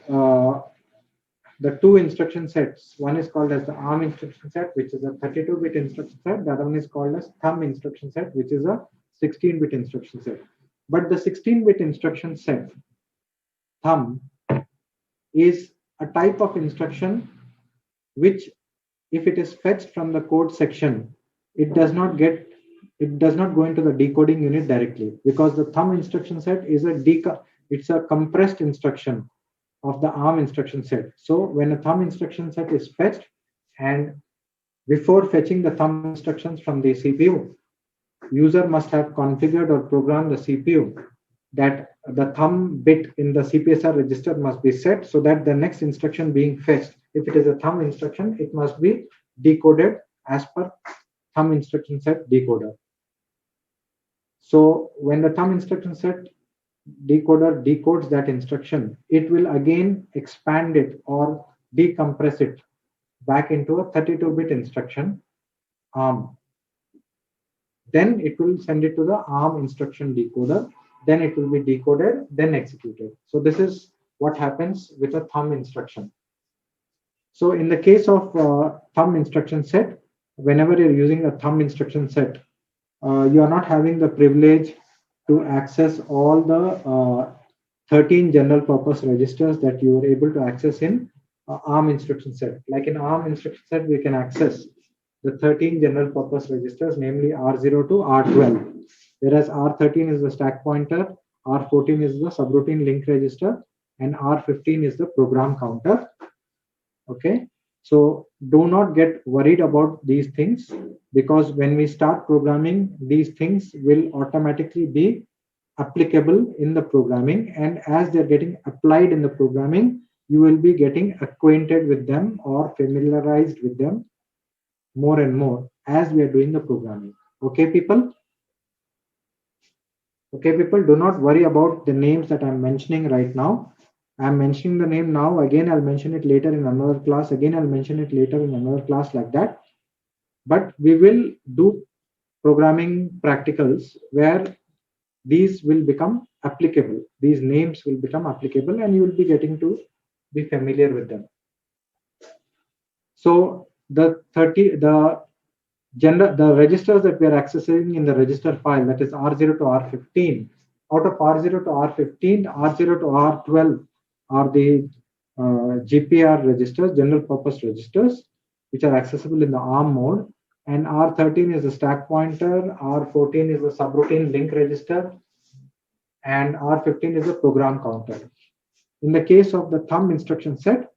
the two instruction sets. One is called as the ARM instruction set, which is a 32-bit instruction set. The other one is called as thumb instruction set, which is a 16-bit instruction set. But the 16-bit instruction set, thumb, is a type of instruction which, if it is fetched from the code section, it does not go into the decoding unit directly, because the thumb instruction set is it's a compressed instruction of the ARM instruction set. So when a thumb instruction set is fetched, and before fetching the thumb instructions from the CPU, user must have configured or programmed the CPU that the thumb bit in the CPSR register must be set, so that the next instruction being fetched, if it is a thumb instruction, it must be decoded as per thumb instruction set decoder. So when the thumb instruction set decoder decodes that instruction, it will again expand it or decompress it back into a 32-bit instruction ARM. Then it will send it to the ARM instruction decoder. Then it will be decoded, then executed. So this is what happens with a thumb instruction. So in the case of thumb instruction set, whenever you're using a thumb instruction set, you are not having the privilege to access all the 13 general purpose registers that you were able to access in ARM instruction set. Like in ARM instruction set, we can access the 13 general purpose registers, namely R0 to R12. Whereas R13 is the stack pointer, R14 is the subroutine link register, and R15 is the program counter. Okay, so do not get worried about these things, because when we start programming, these things will automatically be applicable in the programming, and as they're getting applied in the programming, you will be getting acquainted with them or familiarized with them more and more as we are doing the programming. Okay, people? Okay, people, do not worry about the names that I'm mentioning right now. I'm mentioning the name now. Again, I'll mention it later in another class. Again, I'll mention it later in another class, like that. But we will do programming practicals where these will become applicable. These names will become applicable, and you will be getting to be familiar with them. So the registers that we are accessing in the register file, that is R0 to R15, out of R0 to R15, R0 to R12 are the GPR registers, general purpose registers, which are accessible in the ARM mode, and R13 is the stack pointer, R14 is the subroutine link register, and R15 is the program counter. In the case of the thumb instruction set,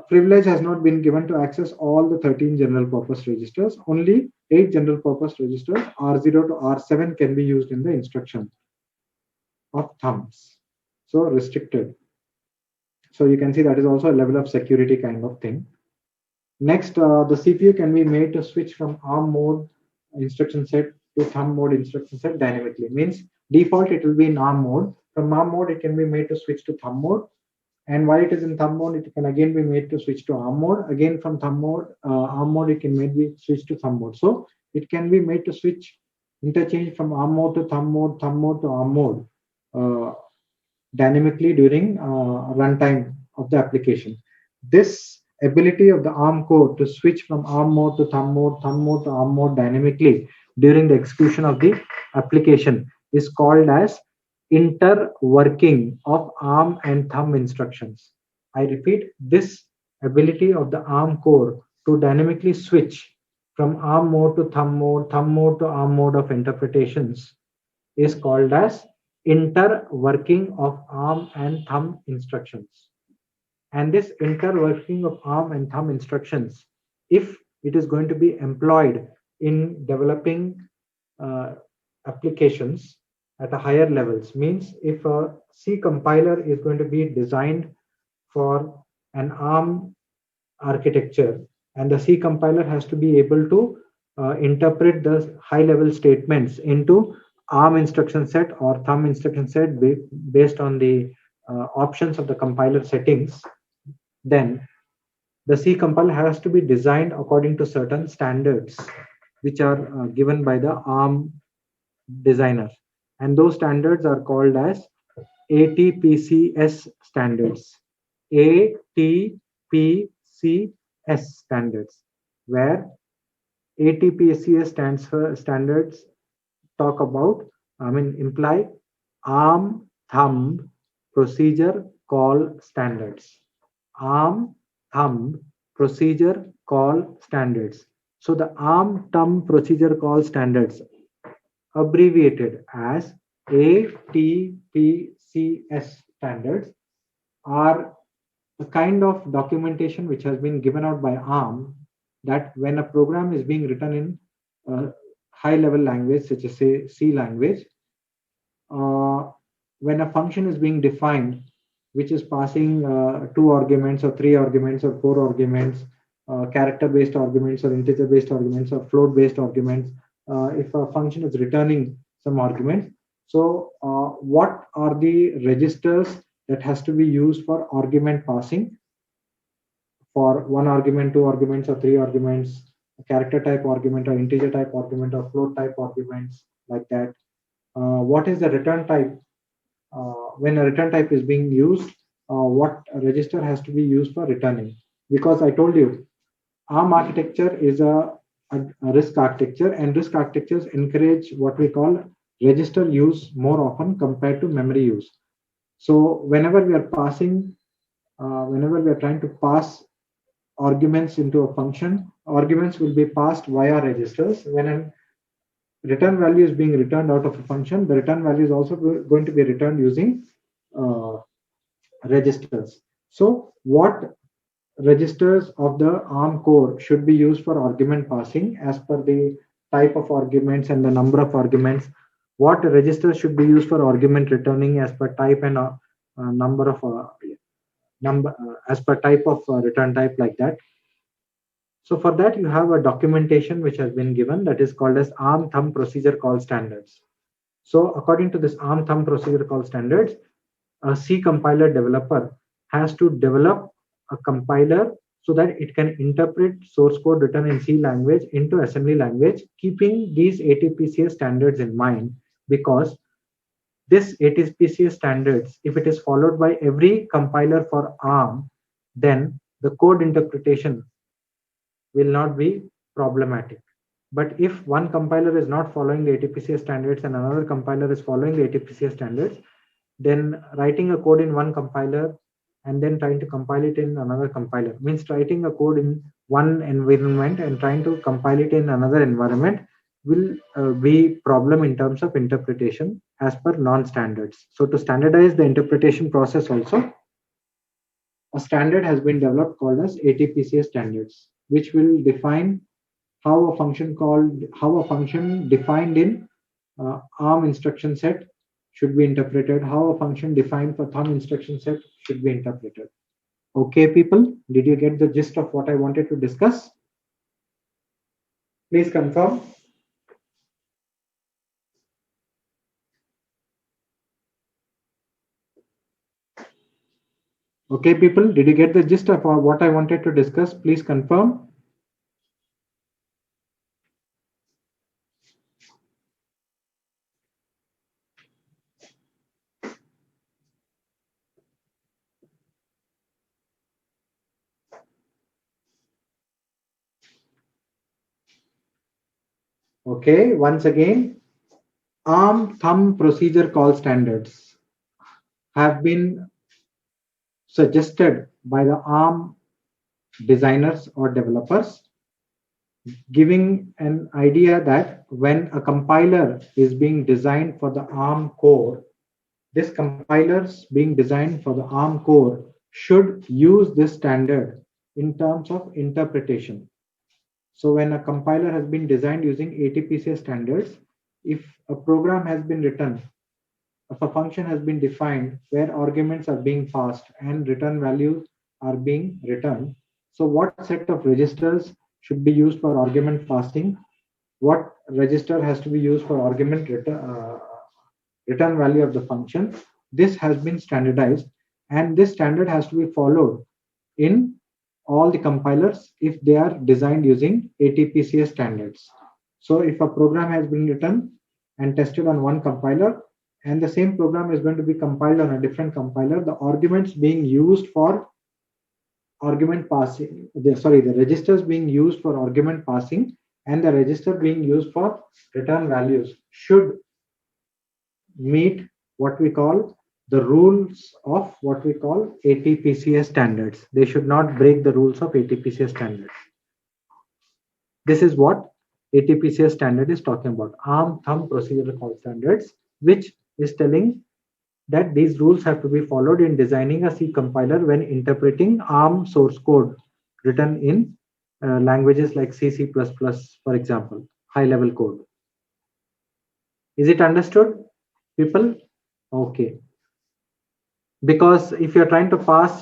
privilege has not been given to access all the 13 general purpose registers. Only 8 general purpose registers, R0 to R7, can be used in the instruction of thumbs. So restricted. So you can see that is also a level of security kind of thing. Next, the CPU can be made to switch from ARM mode instruction set to thumb mode instruction set dynamically. Means default it will be in ARM mode. From ARM mode, it can be made to switch to thumb mode. And while it is in thumb mode, it can again be made to switch to ARM mode. Again, from thumb mode, ARM mode, it can be switch to thumb mode. So it can be made to switch interchange from ARM mode to thumb mode to ARM mode dynamically during runtime of the application. This ability of the ARM core to switch from ARM mode to thumb mode to ARM mode dynamically during the execution of the application is called as interworking of ARM and thumb instructions. I repeat, this ability of the ARM core to dynamically switch from ARM mode to thumb mode to ARM mode of interpretations is called as interworking of ARM and thumb instructions. And this interworking of ARM and thumb instructions, if it is going to be employed in developing applications at a higher levels, means if a C compiler is going to be designed for an ARM architecture, and the C compiler has to be able to interpret the high level statements into ARM instruction set or thumb instruction set based on the options of the compiler settings, then the C compiler has to be designed according to certain standards which are given by the ARM designer. And those standards are called as ATPCS standards. ATPCS standards, where ATPCS stands for standards imply arm thumb procedure call standards. Arm thumb procedure call standards. So the arm thumb procedure call standards, abbreviated as ATPCS standards, are a kind of documentation which has been given out by ARM, that when a program is being written in a high level language, such as say C language, when a function is being defined, which is passing two arguments or three arguments or four arguments, character based arguments or integer based arguments or float based arguments, if a function is returning some arguments. So what are the registers that has to be used for argument passing? For one argument, two arguments, or three arguments, a character type argument, or integer type argument, or float type arguments, like that. What is the return type? When a return type is being used, what register has to be used for returning? Because I told you, ARM architecture is a RISC architecture, and RISC architectures encourage what we call register use more often compared to memory use. So whenever we are passing, whenever we are trying to pass arguments into a function, arguments will be passed via registers. When a return value is being returned out of a function, the return value is also going to be returned using registers. So what registers of the ARM core should be used for argument passing as per the type of arguments and the number of arguments? What registers should be used for argument returning as per type and number of as per type of return type, like that? So for that, you have a documentation which has been given, that is called as ARM thumb procedure call standards. So according to this ARM thumb procedure call standards, a C compiler developer has to develop a compiler so that it can interpret source code written in C language into assembly language, keeping these ATPCS standards in mind, because this ATPCS standards, if it is followed by every compiler for ARM, then the code interpretation will not be problematic. But if one compiler is not following the ATPCS standards and another compiler is following the ATPCS standards, then writing a code in one compiler and then trying to compile it in another compiler means writing a code in one environment and trying to compile it in another environment will be problem in terms of interpretation as per non-standards. So to standardize the interpretation process also, a standard has been developed called as ATPCS standards, which will define how a function defined in ARM instruction set should be interpreted, how a function defined for thumb instruction set should be interpreted. Okay, people, did you get the gist of what I wanted to discuss? Please confirm. Okay, people, did you get the gist of what I wanted to discuss? Please confirm. Okay, once again, ARM thumb procedure call standards have been suggested by the ARM designers or developers, giving an idea that when a compiler is being designed for the ARM core, this compilers being designed for the ARM core should use this standard in terms of interpretation. So when a compiler has been designed using ATPCS standards, if a program has been written, if a function has been defined where arguments are being passed and return values are being returned, so what set of registers should be used for argument passing? What register has to be used for argument return value of the function? This has been standardized, and this standard has to be followed in all the compilers if they are designed using ATPCS standards. So if a program has been written and tested on one compiler, and the same program is going to be compiled on a different compiler, the arguments being used for argument passing, the registers being used for argument passing and the register being used for return values should meet what we call the rules of what we call ATPCS standards. They should not break the rules of ATPCS standards. This is what ATPCS standard is talking about, ARM Thumb Procedural Call Standards, which is telling that these rules have to be followed in designing a C compiler when interpreting ARM source code written in languages like C, C++, for example, high-level code. Is it understood, people? Okay. Because if you're trying to pass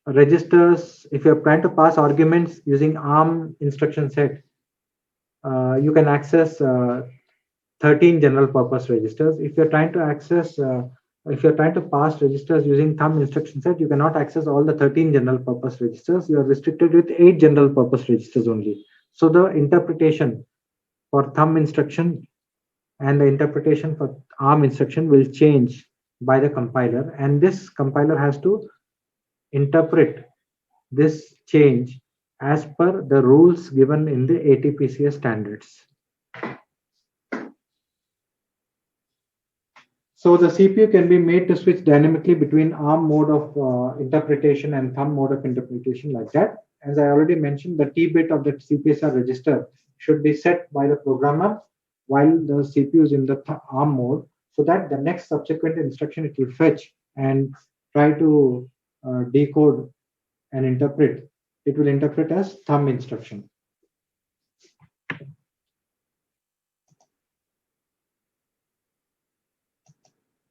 registers, if you're trying to pass arguments using ARM instruction set, you can access 13 general purpose registers. If you're trying to access, if you're trying to pass registers using thumb instruction set, you cannot access all the 13 general purpose registers. You are restricted with 8 general purpose registers only. So the interpretation for thumb instruction and the interpretation for ARM instruction will change by the compiler, and this compiler has to interpret this change as per the rules given in the ATPCS standards. So the CPU can be made to switch dynamically between ARM mode of interpretation and thumb mode of interpretation like that. As I already mentioned, the T bit of the CPSR register should be set by the programmer while the CPU is in the ARM mode, so that the next subsequent instruction it will fetch and try to decode and interpret. It will interpret as thumb instruction.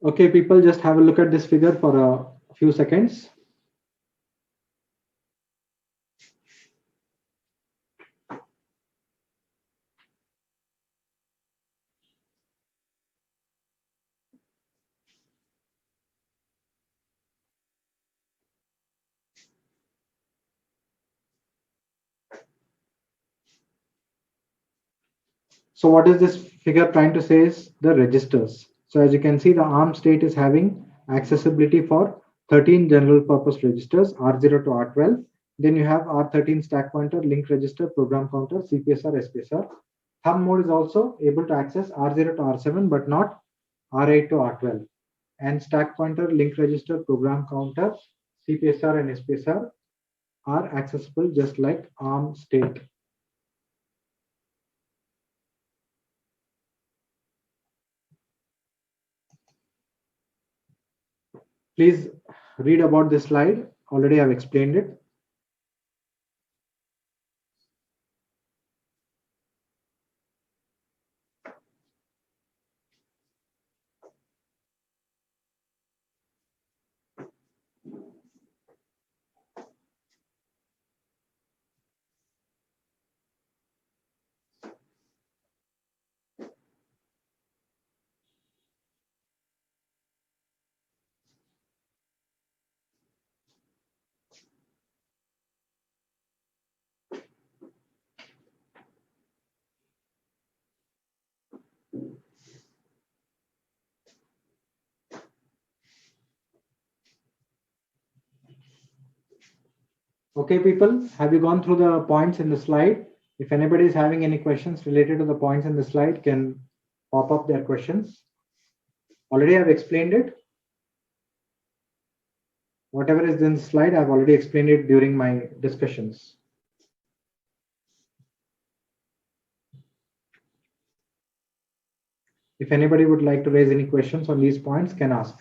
Okay, people, just have a look at this figure for a few seconds. So what is this figure trying to say is the registers. So as you can see, the ARM state is having accessibility for 13 general purpose registers, R0 to R12. Then you have R13 stack pointer, link register, program counter, CPSR, SPSR. Thumb mode is also able to access R0 to R7, but not R8 to R12. And stack pointer, link register, program counter, CPSR and SPSR are accessible just like ARM state. Please read about this slide. Already I've explained it. Okay, people, have you gone through the points in the slide? If anybody is having any questions related to the points in the slide, can pop up their questions. Already I've explained it. Whatever is in the slide, I've already explained it during my discussions. If anybody would like to raise any questions on these points, can ask.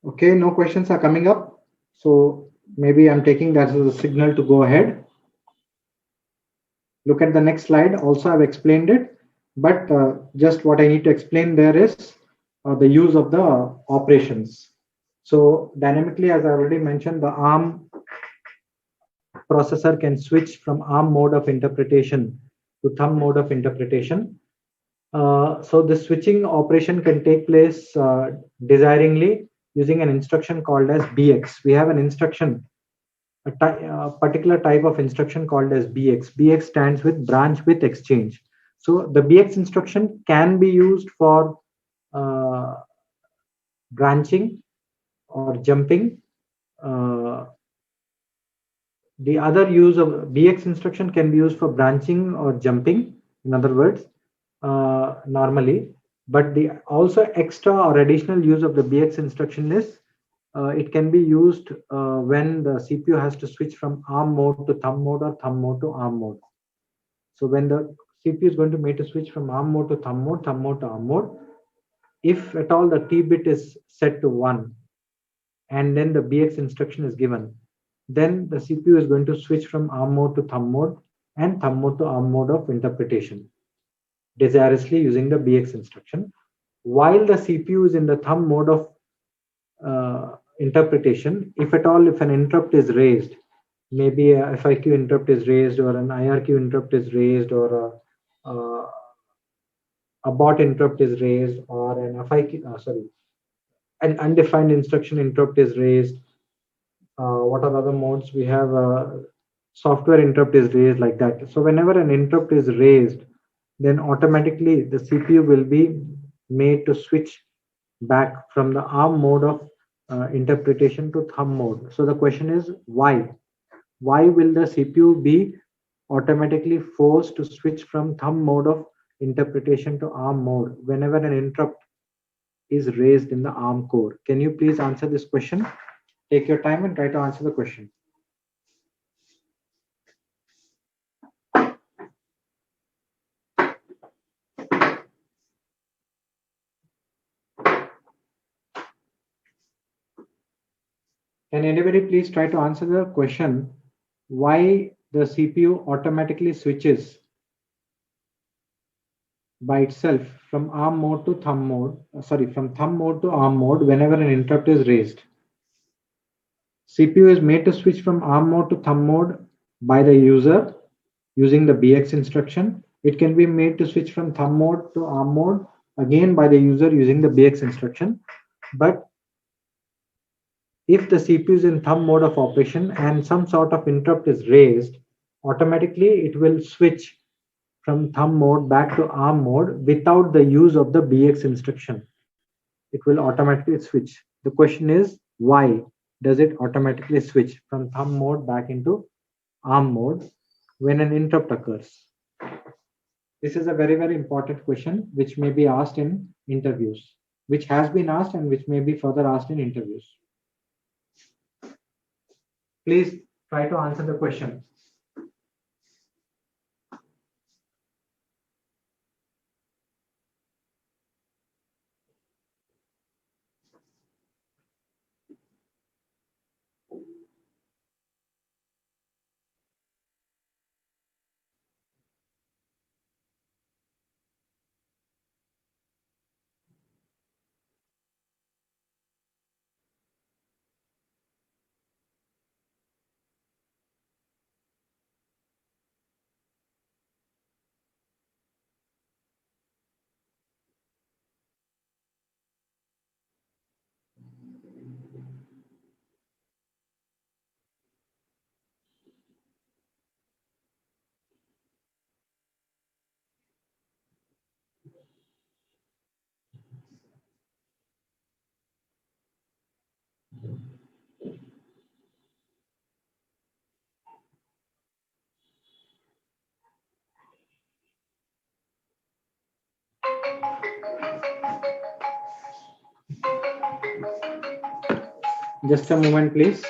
Okay, no questions are coming up. So maybe I'm taking that as a signal to go ahead. Look at the next slide. Also, I've explained it, but just what I need to explain there is the use of the operations. So dynamically, as I already mentioned, the ARM processor can switch from ARM mode of interpretation to thumb mode of interpretation. So the switching operation can take place desiringly using an instruction called as BX. We have an instruction, a particular type of instruction called as BX. BX stands with branch with exchange. So the BX instruction can be used for uh, branching or jumping. Uh, the other use of BX instruction can be used for branching or jumping, in other words, normally. But the also extra or additional use of the BX instruction is it can be used when the CPU has to switch from ARM mode to thumb mode or thumb mode to ARM mode. So when the CPU is going to make a switch from ARM mode to thumb mode to ARM mode, if at all the T bit is set to 1 and then the BX instruction is given, then the CPU is going to switch from ARM mode to thumb mode and thumb mode to ARM mode of interpretation, desirously using the BX instruction. While the CPU is in the thumb mode of interpretation, if at all, if an interrupt is raised, maybe a FIQ interrupt is raised or an IRQ interrupt is raised or a bot interrupt is raised or an FIQ, sorry, an undefined instruction interrupt is raised. What are other modes? We have software interrupt is raised like that. So whenever an interrupt is raised, then automatically the CPU will be made to switch back from the ARM mode of interpretation to thumb mode. So the question is why? Why will the CPU be automatically forced to switch from thumb mode of interpretation to ARM mode whenever an interrupt is raised in the ARM core? Can you please answer this question? Take your time and try to answer the question. Can anybody please try to answer the question why the CPU automatically switches by itself from ARM mode to thumb mode, sorry, from thumb mode to ARM mode whenever an interrupt is raised? CPU is made to switch from ARM mode to thumb mode by the user using the BX instruction. It can be made to switch from thumb mode to ARM mode again by the user using the BX instruction. But if the CPU is in thumb mode of operation and some sort of interrupt is raised, automatically it will switch from thumb mode back to ARM mode without the use of the BX instruction. It will automatically switch. The question is why does it automatically switch from thumb mode back into ARM mode when an interrupt occurs? This is a very, very important question which may be asked in interviews, which has been asked and which may be further asked in interviews. Please try to answer the question. Just a moment, please.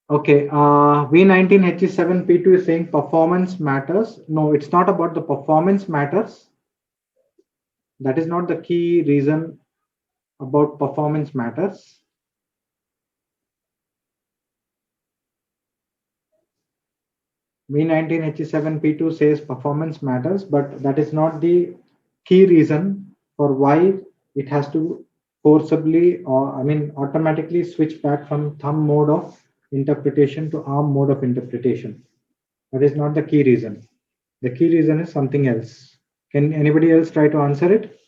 Okay, V19HE7P2 is saying performance matters. No, it's not about the performance matters. That is not the key reason about performance matters. V19HE7P2 says performance matters, but that is not the key reason for why it has to forcibly, or I mean automatically switch back from thumb mode of interpretation to ARM mode of interpretation. That is not the key reason. The key reason is something else. Can anybody else try to answer it?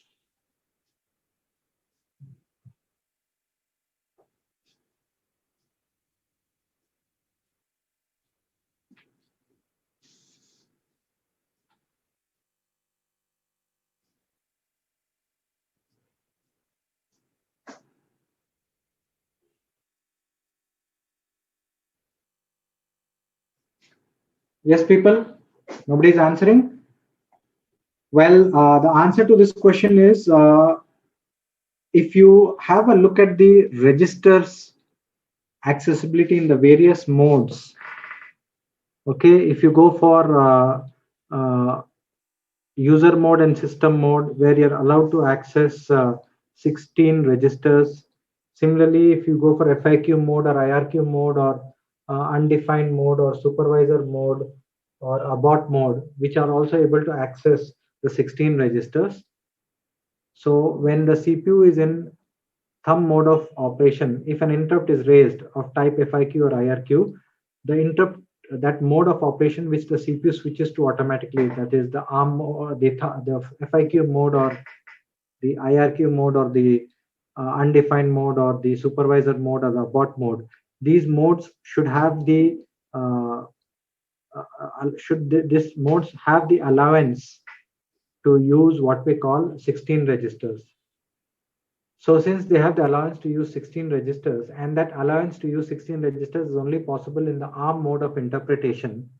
Yes, people? Nobody is answering? Well, the answer to this question is if you have a look at the registers accessibility in the various modes, okay, if you go for user mode and system mode where you're allowed to access 16 registers. Similarly, if you go for FIQ mode or IRQ mode or undefined mode or supervisor mode or abort mode, which are also able to access the 16 registers. So when the CPU is in thumb mode of operation, if an interrupt is raised of type FIQ or IRQ, the interrupt, that mode of operation which the CPU switches to automatically, that is the ARM or the FIQ mode or the IRQ mode or the undefined mode or the supervisor mode or the abort mode. These modes should have the this modes have the allowance to use what we call 16 registers. So since they have the allowance to use 16 registers, and that allowance to use 16 registers is only possible in the ARM mode of interpretation,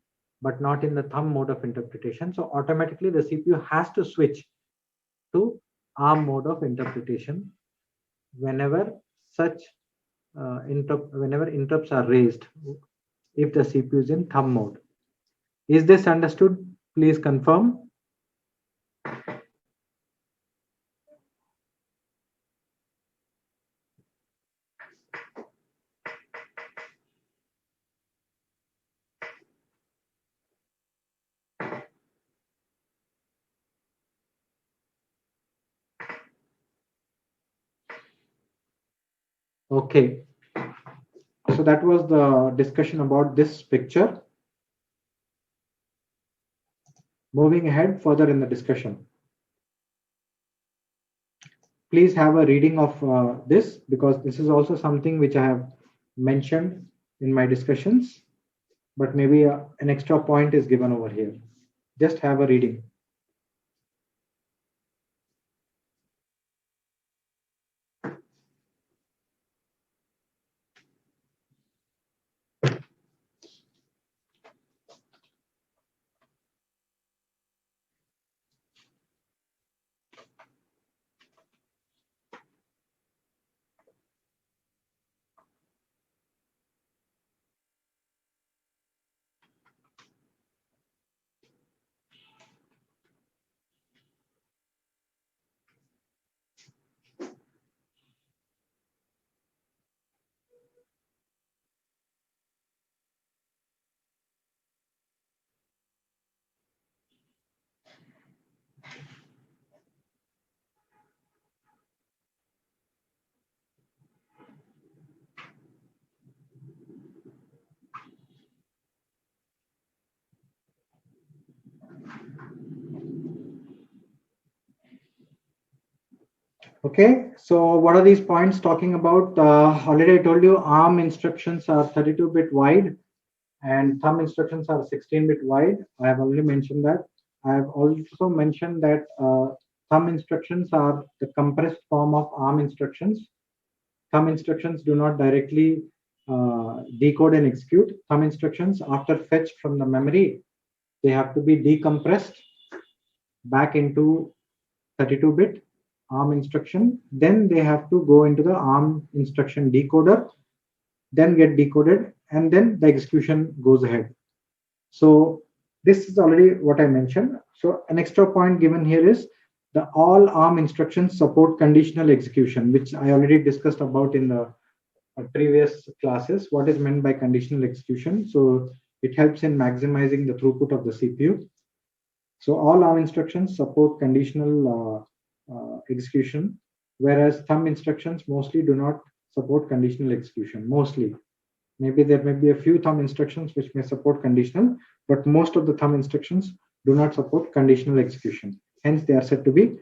but not in the thumb mode of interpretation. So automatically the CPU has to switch to ARM mode of interpretation whenever such whenever interrupts are raised, if the CPU is in thumb mode. Is this understood? Please confirm. Okay. So that was the discussion about this picture. Moving ahead further in the discussion. Please have a reading of this, because this is also something which I have mentioned in my discussions, but maybe an extra point is given over here. Just have a reading. Okay, so what are these points talking about? Already I told you ARM instructions are 32-bit wide and thumb instructions are 16-bit wide. I have already mentioned that. I have also mentioned that thumb instructions are the compressed form of ARM instructions. Thumb instructions do not directly decode and execute. Thumb instructions, after fetch from the memory, they have to be decompressed back into 32-bit ARM instruction. Then they have to go into the ARM instruction decoder, then get decoded and then the execution goes ahead. So this is already what I mentioned. So an extra point given here is the all ARM instructions support conditional execution, which I already discussed about in the previous classes. What is meant by conditional execution? So it helps in maximizing the throughput of the CPU. So all ARM instructions support conditional execution, whereas thumb instructions mostly do not support conditional execution. Mostly, maybe there may be a few thumb instructions which may support conditional, but most of the thumb instructions do not support conditional execution. Hence, they are said to be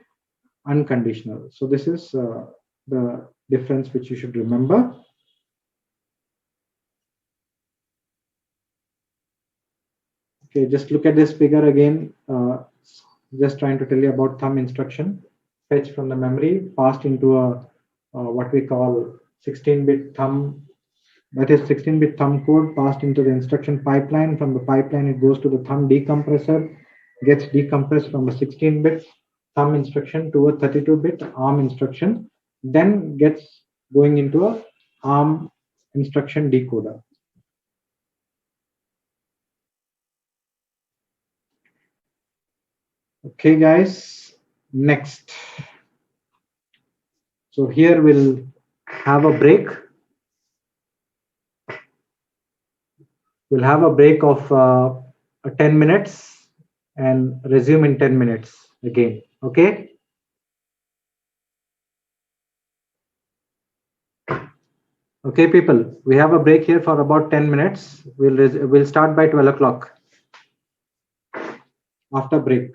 unconditional. So this is the difference which you should remember. Okay, just look at this figure again. Just trying to tell you about thumb instruction. Fetch from the memory, passed into a what we call 16-bit thumb. That is 16-bit thumb code passed into the instruction pipeline. From the pipeline, it goes to the thumb decompressor, gets decompressed from a 16-bit thumb instruction to a 32-bit ARM instruction, then gets going into a ARM instruction decoder. Okay, guys, next. So here we'll have a break. We'll have a break of 10 minutes and resume in 10 minutes again. Okay. Okay, people, we have a break here for about 10 minutes. We'll start by 12 o'clock after break.